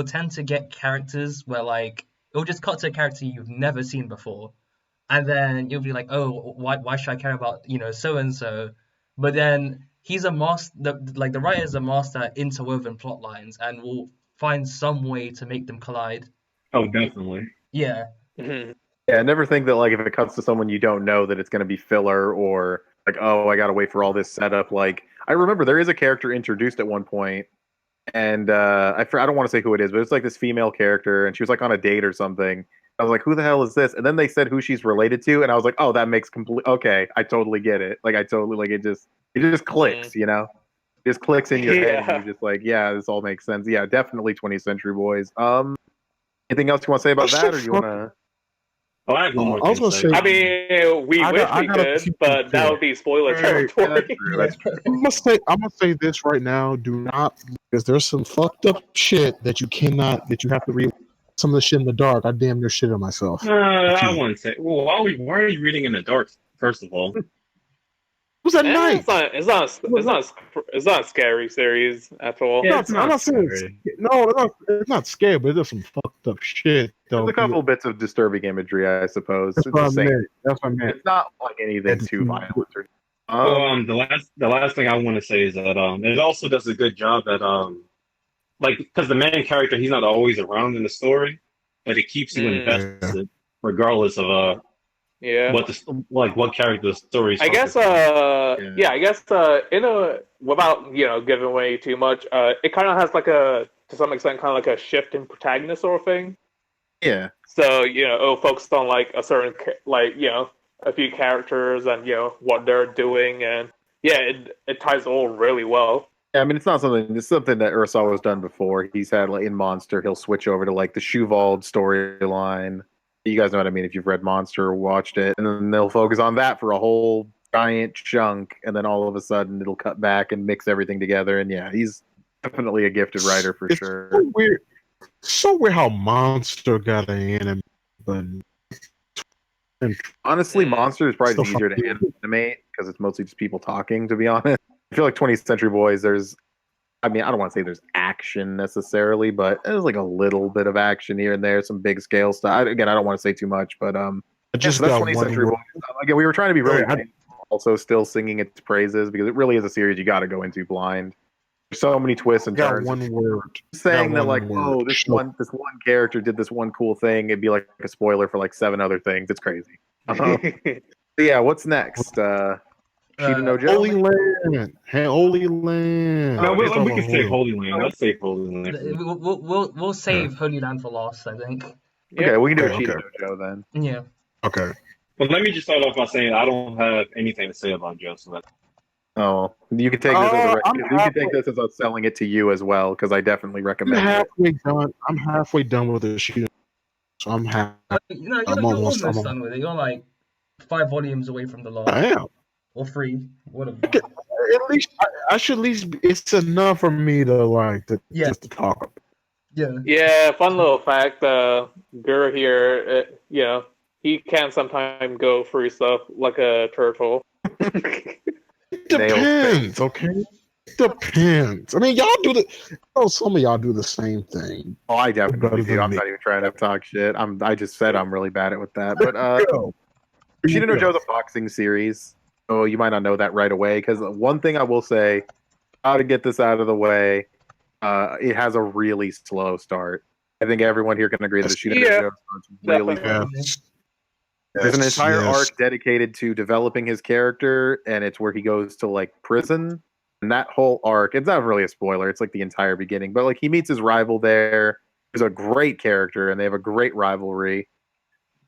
tend to get characters where like it'll just cut to a character you've never seen before, and then you'll be like, oh, why should I care about so and so? But then he's a master, the writer is a master at interwoven plot lines, and will find some way to make them collide. Oh, definitely. Yeah, Mhm. Yeah, never think that like if it cuts to someone you don't know that it's going to be filler or like, oh, I got to wait for all this setup. Like I remember there is a character introduced at one point, and I don't want to say who it is, but it's like this female character, and she was like on a date or something. I was like, who the hell is this? And then they said who she's related to, and I was like, oh, that makes complete. Okay, I totally get it. Like I totally like it just clicks, It just clicks in your head, and Yeah. you're just like, yeah, this all makes sense. Yeah, definitely 20th Century Boys. Anything else you want to say about that, or do you want to? Oh, I have one more I was thing gonna to say. I mean, we wish we got a could, few but that too. would be spoiler territory. That's true. I'm gonna say this right now. Do not, because there's some fucked up shit that you have to read. Some of the shit in the dark. I damn near shit on myself. I wouldn't say. Well, why are you reading in the dark? First of all, It was at night. It's not a scary series at all. Yeah, No, it's I'm not not saying scary. it's not scary, but there's some fucked up shit. There's a couple bits of disturbing imagery, I suppose. That's It's what the I same. meant. That's what I meant. It's not like anything too violent. Well, the last thing I want to say is that it also does a good job at like because the main character he's not always around in the story, but it keeps you invested regardless of Yeah. what character the story is. I guess I guess without giving away too much, it kind of has like to some extent kind of like a shift in protagonist sort of thing. Yeah. So it'll focus on like a certain a few characters and what they're doing, and yeah, it ties all really well. Yeah, I mean, it's something that Urasawa's done before. He's had like in Monster, he'll switch over to like the Shuvald storyline. You guys know what I mean if you've read Monster or watched it, and then they'll focus on that for a whole giant chunk, and then all of a sudden it'll cut back and mix everything together. And yeah, he's definitely a gifted writer for sure. So weird how Monster got an anime, but honestly, Monster is probably Still easier to animate because it's mostly just people talking. To be honest, I feel like 20th Century Boys. I don't want to say there's action necessarily, but there's like a little bit of action here and there, some big scale stuff. Again, I don't want to say too much, but I just that's got 20th one Century word. Boys. Again, we were trying to be really Right, also still singing its praises because it really is a series you got to go into blind. There's so many twists and got turns. one word. Saying Got that like, one word. oh, this one character did this one cool thing, it'd be like a spoiler for like 7 other things. It's crazy. Yeah, what's next? Shida no Joe? Holy Land. Hey, Holy Land. No, we Let's talk can about say Holy Holy Land. Let's say Holy Land. we'll save Holy Land for last, I think. Okay, we can do a Okay, Shida okay. no Joe then. Yeah. Okay. But let me just start off by saying I don't have anything to say about Joe. So Oh, you can take this as us selling it to you as well because I definitely I'm recommend it. halfway done. I'm halfway done with the shooting, so I'm happy. You're I'm almost almost done with it. You're like 5 volumes away from the last. I am. Or 3. Whatever. Okay, at least I should at least. It's enough for me to like to Yeah. just to talk about. Yeah. Yeah, fun little fact. Gur here, he can sometimes go through stuff like a turtle. It depends, okay? It depends. I mean, y'all do some of y'all do the same thing. Oh, I definitely Better do. than I'm me. not even trying to talk shit. I just said I'm really bad at with that. But Go. Shida no Joe's a boxing series, so you might not know that right away. Because one thing I will say, how to get this out of the way, it has a really slow start. I think everyone here can agree that Shida no Joe starts really slow. Yes. There's an Yes, entire yes. arc dedicated to developing his character, and it's where he goes to like prison. And that whole arc, it's not really a spoiler, it's like the entire beginning, but like he meets his rival there. He's a great character, and they have a great rivalry.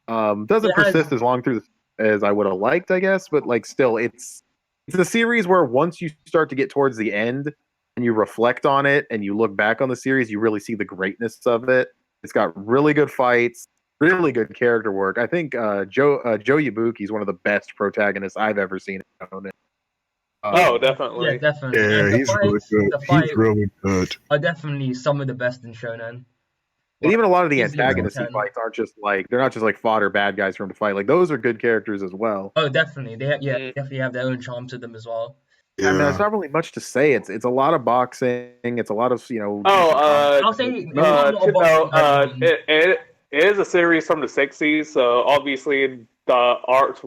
Doesn't persist as long through the as I would have liked, I guess. But like, still, it's a series where once you start to get towards the end and you reflect on it and you look back on the series, you really see the greatness of it. It's got really good fights, really good character work. I think Joe Yabuki is one of the best protagonists I've ever seen. Yeah, Oh, definitely. yeah, definitely. Yeah, And the he's really fights, good. the He's fight really good. are definitely some of the best in shonen. And even a lot of the Easily top antagonists he 10. fights aren't just like they're not just like fodder bad guys for him to fight. Like those are good characters as well. Oh, definitely. They Mm. definitely have their own charm to them as well. And there's Yeah. not really much to say. It's a lot of boxing. It's a lot of Oh, I'll say it's not a lot of boxing early on. it is a series from the '60s, so obviously the art,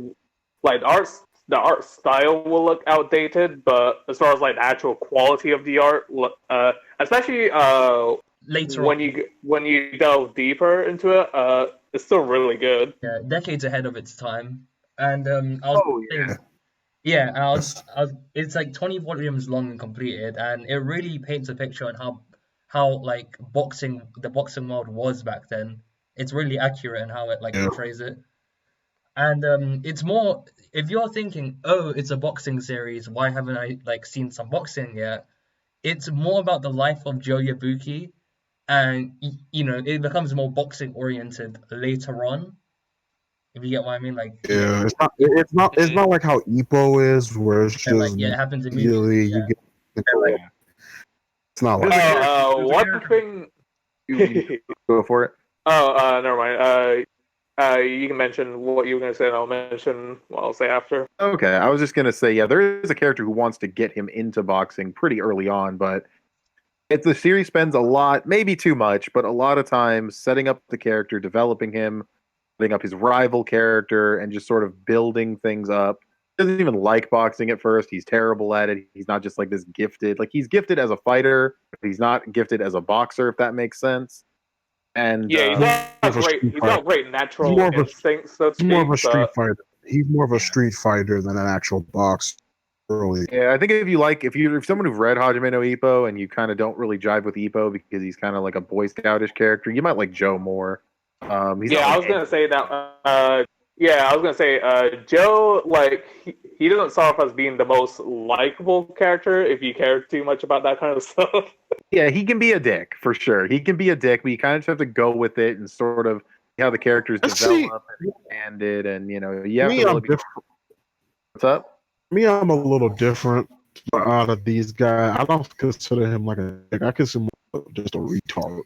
the art style will look outdated, but as far as like the actual quality of the art, especially Later when on, you delve deeper into it, it's still really good. yeah, decades ahead of its time. And I was Oh saying, yeah. yeah, and it's like 20 volumes long and completed, and it really paints a picture on how like the boxing world was back then. It's really accurate in how it like Yeah. portrays it. And it's more if you're thinking, oh, it's a boxing series, why haven't I like seen some boxing yet? It's more about the life of Joe Yabuki, and you know it becomes more boxing oriented later on. If you get what I mean, like Yeah, it's not like how Ippo is, where it's yeah, like just yeah, it happens immediately immediately. you Yeah. get into it. It's not like There's a that. character- there's a One character- thing. You go for it. Never mind. You can mention what you were going to say, and I'll mention what I'll say after. Okay, I was just gonna say, yeah, there is a character who wants to get him into boxing pretty early on, but the series spends a lot, maybe too much, but a lot of time setting up the character, developing him, setting up his rival character, and just sort of building things up. He doesn't even like boxing at first. He's terrible at it. He's not just like this gifted. Like he's gifted as a fighter, but he's not gifted as a boxer, if that makes sense. And Yeah, More of a street he's got great He's natural more of a- instincts, so to He's more of speak. a street But fighter. He's more of a street fighter than an actual boxer. Early. yeah, I think if someone who's read Hajime no Ippo and you kind of don't really jive with Ippo because he's kind of like a Boy Scoutish character, you might like Joe more. He's yeah, not I like was gonna say that. Yeah, I was gonna say Joe. Like he doesn't start off as being the most likable character if you care too much about that kind of stuff. yeah, he can be a dick for sure. He can be a dick, but you kind of just have to go with it and sort of see how the characters See, develop and expand it, and you know you have Me, to I'm really be. different. What's up? Me, I'm a little different out of these guys. I don't consider him like a dick. I consider him just a retard.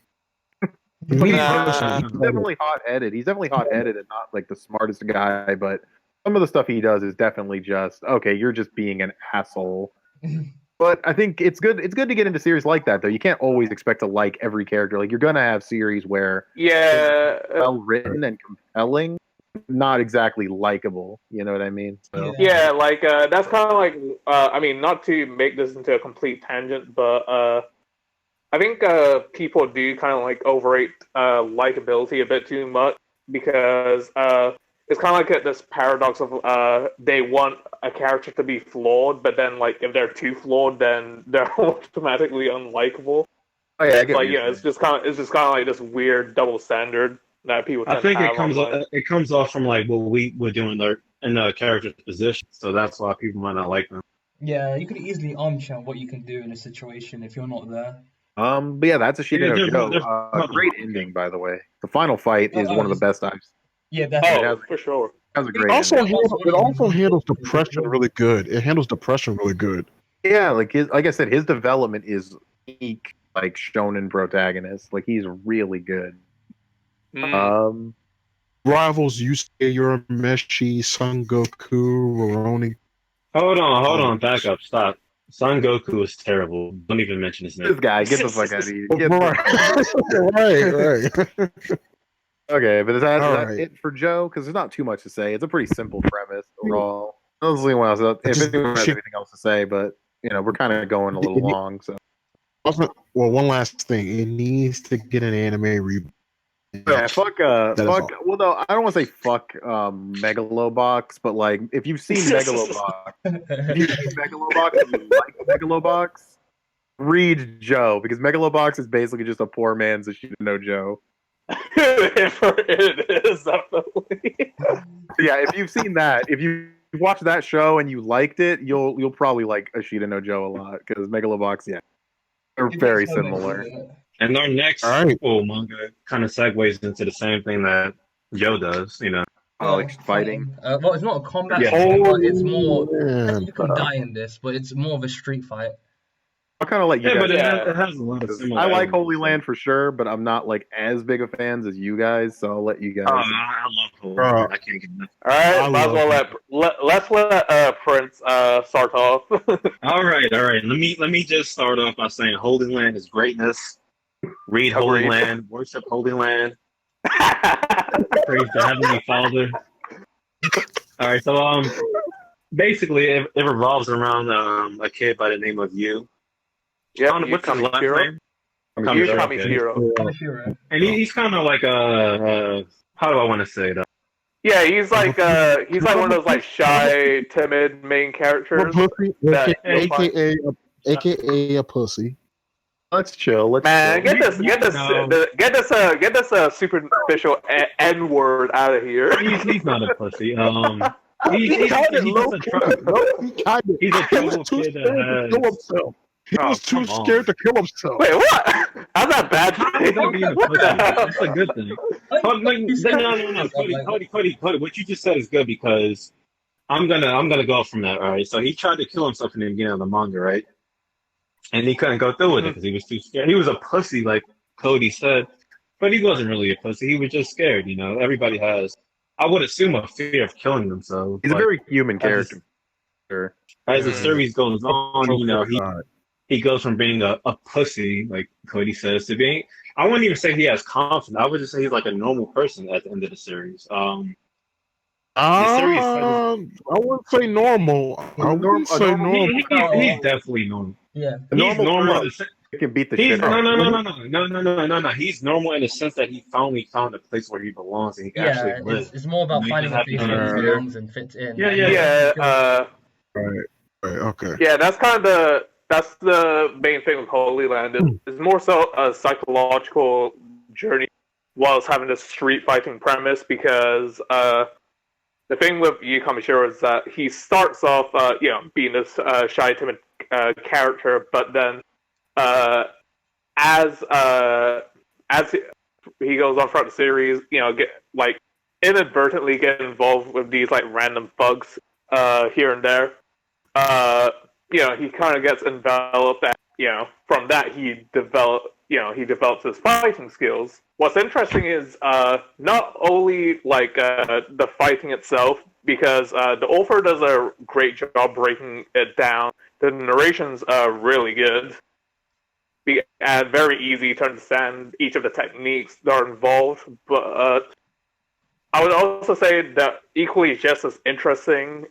Me Nah. personally, He's definitely hot-headed. He's definitely hot-headed and not like the smartest guy, but some of the stuff he does is definitely just okay. You're just being an asshole. But I think it's good. It's good to get into series like that, though. You can't always expect to like every character. Like you're gonna have series where Yeah, well written and compelling, not exactly likable. You know what I mean? So yeah, like that's kind of like I mean, not to make this into a complete tangent, but I think people do kind of like overrate likability a bit too much because it's kind of like this paradox of they want a character to be flawed, but then like if they're too flawed, then they're automatically unlikable. oh, yeah, I get what Like you're it's just kind of like this weird double standard that people. I tend think to it have comes online. it comes off from like what we would do in the character's position, so that's why people might not like them. Yeah, you could easily armchair what you can do in a situation if you're not there. But yeah, that's a Shida Yeah, no there's Joe. nothing Great wrong with ending, it. by the way. The final fight is Oh, one of the it's- best I've. Yeah, Oh, definitely. for sure. Has a It great also ending. handles depression really good. It handles depression really good. Yeah, like I said, his development is peak, like shonen protagonist. Like he's really good. Mm. Rivals Yusuke Urameshi, Son Goku, Roroni. Hold on, back up, stop. Son Goku is terrible. Don't even mention his This name. guy, get the fuck out of here. Get the- Right. Okay, but is that Alright. it for Joe? Because there's not too much to say. It's a pretty simple premise overall. If anyone has anything else to say, but you know, we're kind of going a little long. So Well, one last thing. It needs to get an anime reboot. yeah, fuck. That is all. Well, no, I don't want to say fuck. Megalobox, but like, if you've seen Megalobox, if you've seen Megalobox and you like Megalobox, read Joe because Megalobox is basically just a poor man's Ashita no Joe. It is definitely. Yeah, if you've seen that, if you watched that show and you liked it, you'll probably like Ashita no Joe a lot because Megalobox, yeah, they're It very gets so much similar. better. And our next All right. manga kind of segues into the same thing that Joe does. Oh, like fighting. Well, it's not a combat Yeah. scene, but it's Oh, more. man. You can die in this, but it's more of a street fight. I'll kind of let you Yeah, guys. but Yeah. it has a lot of 'cause similar I like elements. Holy Land for sure, but I'm not like as big of fans as you guys, so I'll let you guys. Oh, I love Holy Bro. Land. I can't get enough. All right, I might as well love let's let Prince start off. All right. Let me just start off by saying Holy Land is greatness. Read Holy Agreed. Land, worship Holy Land, praise the Heavenly Father. All right, so basically it revolves around a kid by the name of Yu. Yep, What's his last Kamishiro. name? Yu Kamishiro, Kamishiro. Kamishiro. And he's kind of like how do I want to say it? Yeah, he's like one of those like shy, timid main characters. Pussy, that you'll find- AKA a pussy. Let's chill. Let's Man, chill. get this superficial N word out of here. He's not a pussy. He's He just a He he's a was trouble too kid scared to that kill has. himself. He Oh, was too come on. scared to kill himself. Wait, what? How's that bad? He's not being a What pussy. the hell? That's a good thing. No. Cody. What you just said is good because I'm gonna go from that. All right. So he tried to kill himself in the beginning of the manga, right? And he couldn't go through with it because he was too scared. He was a pussy, like Cody said, but he wasn't really a pussy. He was just scared. Everybody has, I would assume, a fear of killing themselves. He's a very human character. As the series goes on, God. he goes from being a pussy, like Cody says, to being. I wouldn't even say he has confidence. I would just say he's like a normal person at the end of the series. I wouldn't say normal. I wouldn't say normal. He's definitely normal. Yeah. He's normal. In the sense, He can beat the he's shit out of no. He's normal in the sense that he finally found a place where he belongs and he can actually live. It's more about You finding just a have place to where he be belongs and fits in. Yeah, Right, okay. yeah, that's the main thing with Holy Land. It's more so a psychological journey whilst having this street fighting premise because the thing with Yu Kamishiro is that he starts off being this shy, timid character, but then as he goes on throughout the series, inadvertently get involved with these like random thugs here and there. He kind of gets enveloped, and from that he develops his fighting skills. What's interesting is not only like the fighting itself, because the author does a great job breaking it down. The narration's really good and very easy to understand each of the techniques that are involved. But I would also say that equally just as interesting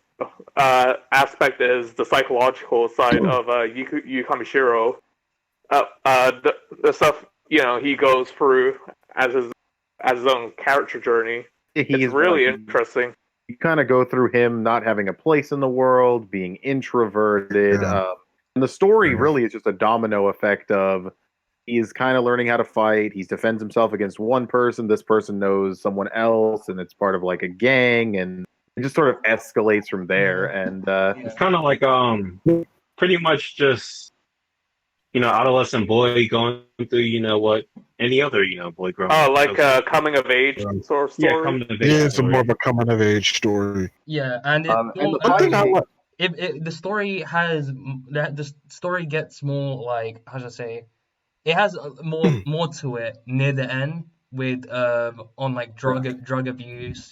aspect is the psychological side of Yu Kamishiro. The stuff he goes through as his own character journey. It's really interesting. You kind of go through him not having a place in the world, being introverted. Yeah. And the story really is just a domino effect of he's kind of learning how to fight. He defends himself against one person. This person knows someone else, and it's part of like a gang, and it just sort of escalates from there. And it's kind of like pretty much just adolescent boy going through what any other boy growing up. Oh, like coming of age sort of story. Yeah, coming of age. Yeah, it's more of a coming of age story. Yeah, and the story has the story gets more like, how should I say, it has more to it near the end with on like drug abuse,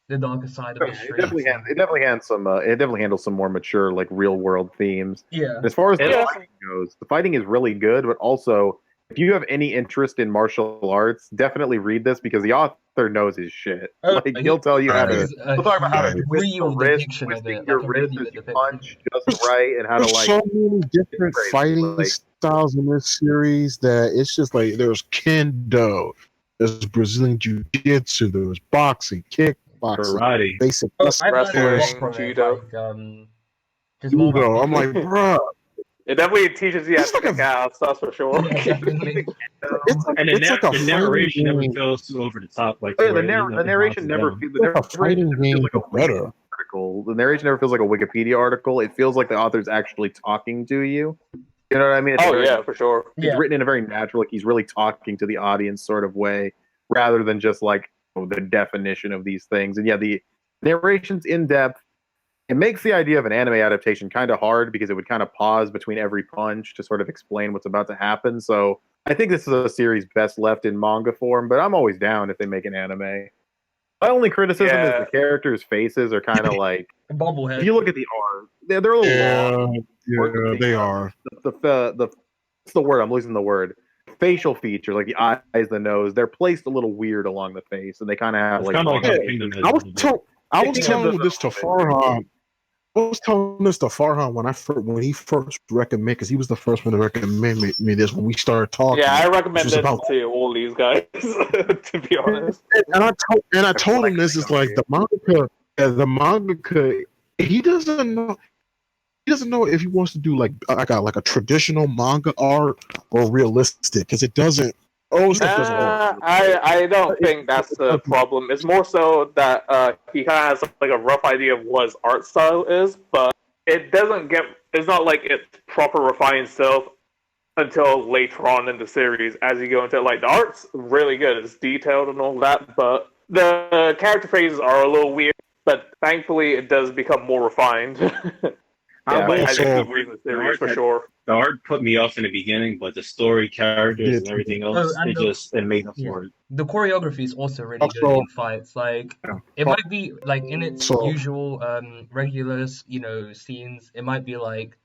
the darker side of the streets. It definitely handles some more mature, like real world themes. Yeah. As far as the fighting goes, the fighting is really good, but also if you have any interest in martial arts, definitely read this because the author knows his shit. He'll tell you how to. He'll talk about how to twist the wrist, twisting your wrist as you punch just right, and how to There's so many different fighting styles in this series that it's just like there's kendo, there's Brazilian jiu-jitsu, there's boxing, kickboxing, karate, basic wrestling, judo. Judo. I'm like, bruh. It definitely teaches you how to kick ass, that's for sure. Yeah, definitely. And the narration never feels too over the top. Like the narration never feels like a fighting game, like a better. article. The narration never feels like a Wikipedia article. It feels like the author's actually talking to you. You know what I mean? Yeah, for sure. It's written in a very natural, like he's really talking to the audience sort of way, rather than just like the definition of these things. And yeah, the narration's in depth. It makes the idea of an anime adaptation kind of hard because it would kind of pause between every punch to sort of explain what's about to happen. So I think this is a series best left in manga form, but I'm always down if they make an anime. My only criticism is the characters' faces are kind of like bobblehead. If you look at the art, they're a little long. Yeah, they are. What's the word? I'm losing the word. Facial features, like the eyes, the nose, they're placed a little weird along the face, and they kind of have like. I was telling this to Farhan. I was telling this to Farhan when he first recommended, because he was the first one to recommend me this when we started talking. Yeah, I recommend it to all these guys, to be honest. And I told him this is like the mangaka, he doesn't know if he wants to do like a traditional manga art or realistic, because it doesn't. I don't think that's the problem. It's more so that he kind of has like a rough idea of what his art style is, but it doesn't get. It's not like it's proper refined self until later on in the series. As you go into it, like the art's really good. It's detailed and all that, but the character phases are a little weird. But thankfully, it does become more refined. For sure. The art put me off in the beginning, but the story, characters, and everything else, it made up for it. The choreography is also really good in fights. Like it might be like in its usual regular, scenes. It might be like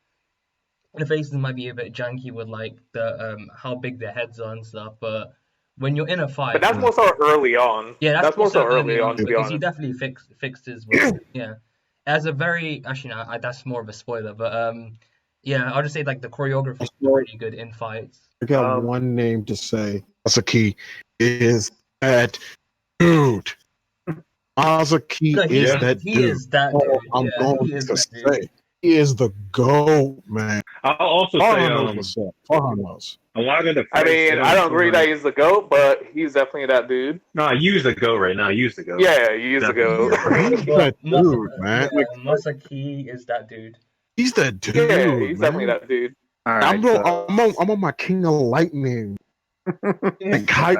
the faces might be a bit janky with like the how big their heads are and stuff, but when you're in a fight, but that's more so early on. Yeah, that's more so early on because he definitely fixed his work. Yeah. As a very that's more of a spoiler, but yeah, I'll just say like the choreography is pretty good in fights. I got one name to say. Masaki is that dude. Masaki is that dude. He is that dude. I'm going to say he is the GOAT, man. I'll also say Farhan knows. A lot of the I mean, I don't agree that he's the GOAT, but he's definitely that dude. No, use the GOAT right now. Use the GOAT. Yeah, use the GOAT. He's that dude, man. Masaki is that dude. He's that dude. Yeah, he's definitely that dude. All right, I'm on my King of Lightning. And Kite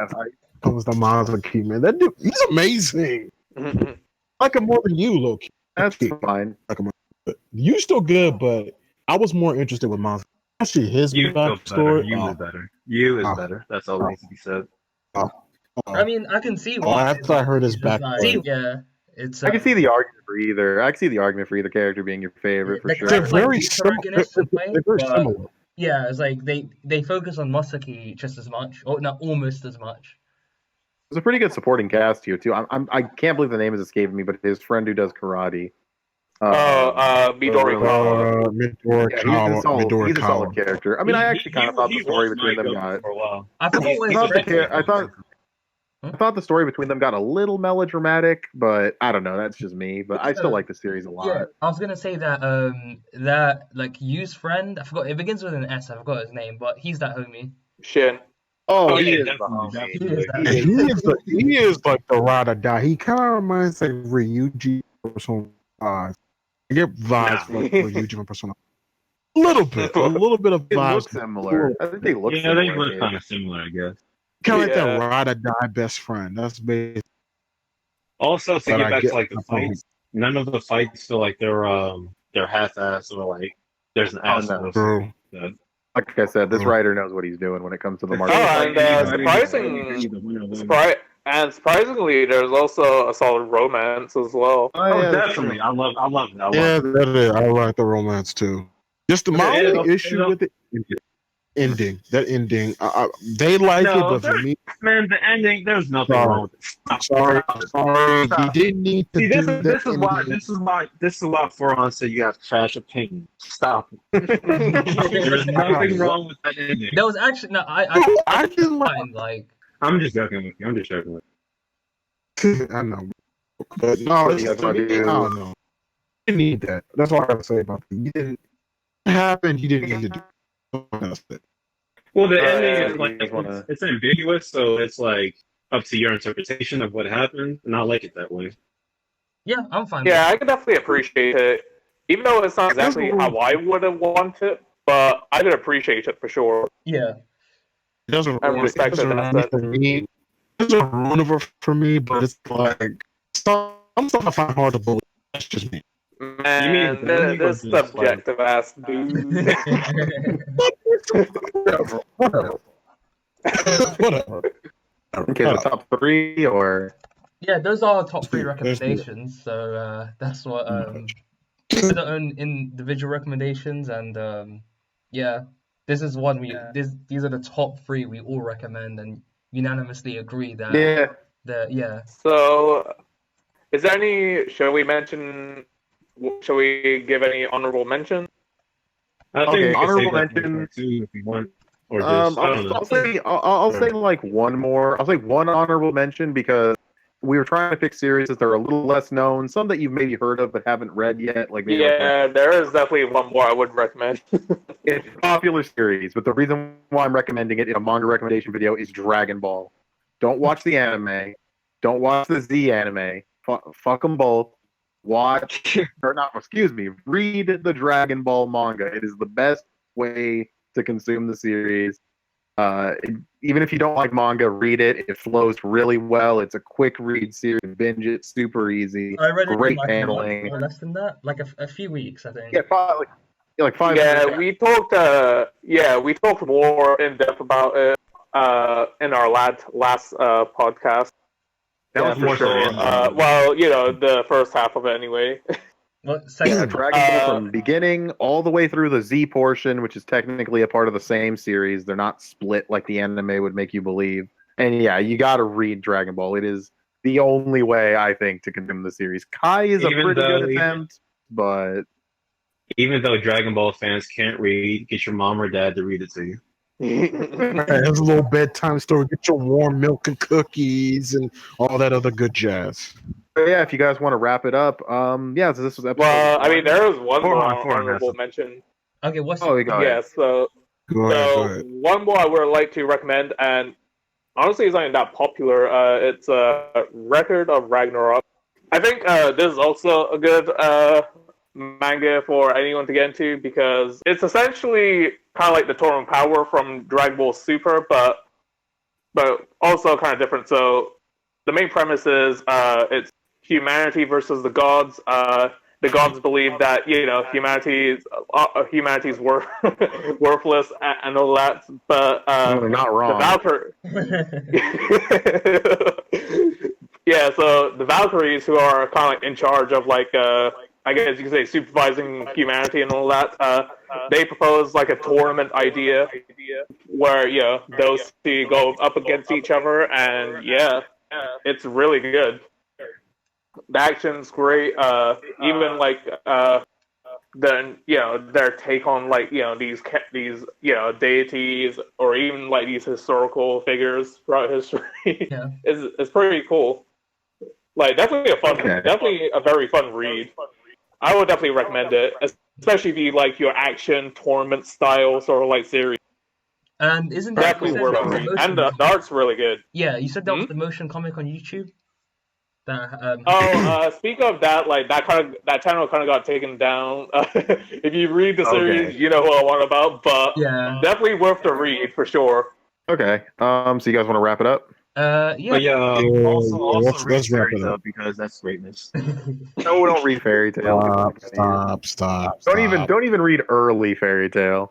comes to Masaki, man. That dude, he's amazing. Mm-hmm. Like him more than you, Loki. That's fine. You still good, but I was more interested with Masaki. Actually, his backstory. You is better. You is better. That's all needs to be said. I mean, I can see why. After I heard his backstory, it's. I can see the argument for either. I can see the argument for either character being your favorite for sure. They're very similar. Yeah, it's like they focus on Masaki just as much, or not almost as much. There's a pretty good supporting cast here too. I can't believe the name is escaping me, but his friend who does karate. Midori. He's a solid character. I mean, I actually kind of thought the story between them got. I thought the story between them got a little melodramatic, but I don't know. That's just me. But I still like the series a lot. Yeah, I was gonna say that that like Yu's friend, I forgot. It begins with an S. I forgot his name, but he's that homie. Shin. Oh, he is he is like the ride or die. He kind of reminds like Ryuji or something. I get vibes from Ryuji from Persona. A little bit of vibes. Look similar. I think they look. Yeah, they look kind of similar, I guess. Kind of like that ride or die best friend. That's basically. Also, to get back to like the fights, none of the fights feel like they're half-assed or like there's an aspect. Like I said, this writer knows what he's doing when it comes to the market. Surprisingly, there's also a solid romance as well. Definitely. I love that. That is. I like the romance too. Just my only issue with the ending. That ending. They like it, but for me, man, the ending. There's nothing wrong with it. Sorry. You didn't need to do that. This is why Farhan said you have trash opinion. Stop it. There's nothing wrong with that ending. There was actually I just like. I'm just joking with you. I know, but no, I don't know. You didn't need that. That's all I gotta say about it. You didn't happen. You didn't need to do. That's it. Well, the Yeah, ending is you like guys wanna- it's ambiguous, so it's like up to your interpretation of what happened, and I like it that way. Yeah, I'm fine with Yeah, it. I can definitely appreciate it, even though it's not There's exactly a- how I would have wanted it. But I could appreciate it for sure. Yeah. It doesn't I ruin it. It respect it doesn't in that ruin it sense. for me. It doesn't ruin it for me, but it's like some stuff I find hard to believe. That's just me. You mean Man, the ending or this just like subjective ass dude. Whatever. Whatever. Whatever. Okay, so top 3 or Yeah, those are our top three Let's do it. recommendations. So that's what those are own individual recommendations, and yeah, this is one these are the top three we all recommend and unanimously agree that yeah. yeah. So, is there any? Shall we mention? Shall we give any honorable mentions? I think Okay, we can honorable save that for mention. part 2 if you want, or just I don't know. I'll say like one more. I'll say one honorable mention because we were trying to pick series that are a little less known, some that you've maybe heard of but haven't read yet. Like maybe like Yeah, there is definitely one more I would recommend. it's a popular series, but the reason why I'm recommending it in a manga recommendation video is Dragon Ball. Don't watch the anime. Don't watch the Z anime. Fuck them both. Watch or not? Excuse me. Read the Dragon Ball manga. It is the best way to consume the series. Even if you don't like manga, read it. It flows really well. It's a quick read series. Binge it, super easy. I read it in Great like a month paneling. or less than that, like a few weeks, I think. Yeah, like 5 Yeah, minutes. we talked more in depth about it in our last podcast. That was Yeah, for for sure. sure. Well, the first half of it anyway. What Yeah, second? Dragon Ball from beginning all the way through the Z portion, which is technically a part of the same series. They're not split like the anime would make you believe. And yeah, you got to read Dragon Ball. It is the only way I think to consume the series. Kai is a Even pretty though good attempt, but even though Dragon Ball fans can't read, get your mom or dad to read it to you. It's a little bedtime story. Get your warm milk and cookies and all that other good jazz. but yeah, if you guys want to wrap it up, yeah, so this was episode Well, I mean, one. there was one Hold more on, hold on, honorable Nessa. mention. Okay, what's Oh, go ahead. Yeah, so Go ahead. one more I would like to recommend, and honestly, it's not even that popular. It's a Record of Ragnarok. I think this is also a good manga for anyone to get into because it's essentially kind of like the Tournament Power from Dragon Ball Super, but also kind of different. So the main premise is it's humanity versus the gods. The gods believe that humanity's worthless and all that, but They're not the wrong. Valkyrie. Yeah, so the Valkyries, who are kind of like in charge of like I guess you could say supervising humanity and all that, they propose like a tournament idea where those two go up against each other, and it's really good. The action's great. Even like then their take on like these deities or even like these historical figures throughout history Yeah. is pretty cool. Like definitely a very fun read. I would definitely recommend it, especially if you like your action tournament style sort of like series. And isn't that Definitely that worth was a the read, motion? and the art's really good. Yeah, you said that was the motion comic on YouTube. That Speak of that, like that channel kind of got taken down. If you read the series, Okay. you know who I want about, but yeah. definitely worth the read for sure. Okay. So you guys want to wrap it up? Yeah. But yeah, also let's read wrap Fairy it Tail up. because that's greatness. No, don't read Fairy Tale. Stop. Don't even read early Fairy Tale.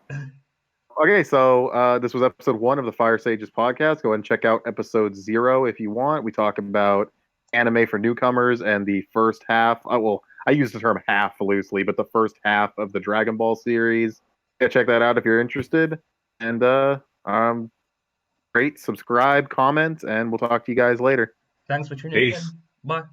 Okay, so this was episode 1 of the Fire Sages podcast. Go ahead and check out episode 0 if you want. We talk about anime for newcomers and the first half. Well, I use the term half loosely, but the first half of the Dragon Ball series. Yeah, check that out if you're interested. And rate, subscribe, comment, and we'll talk to you guys later. Thanks for tuning in. Peace. Bye.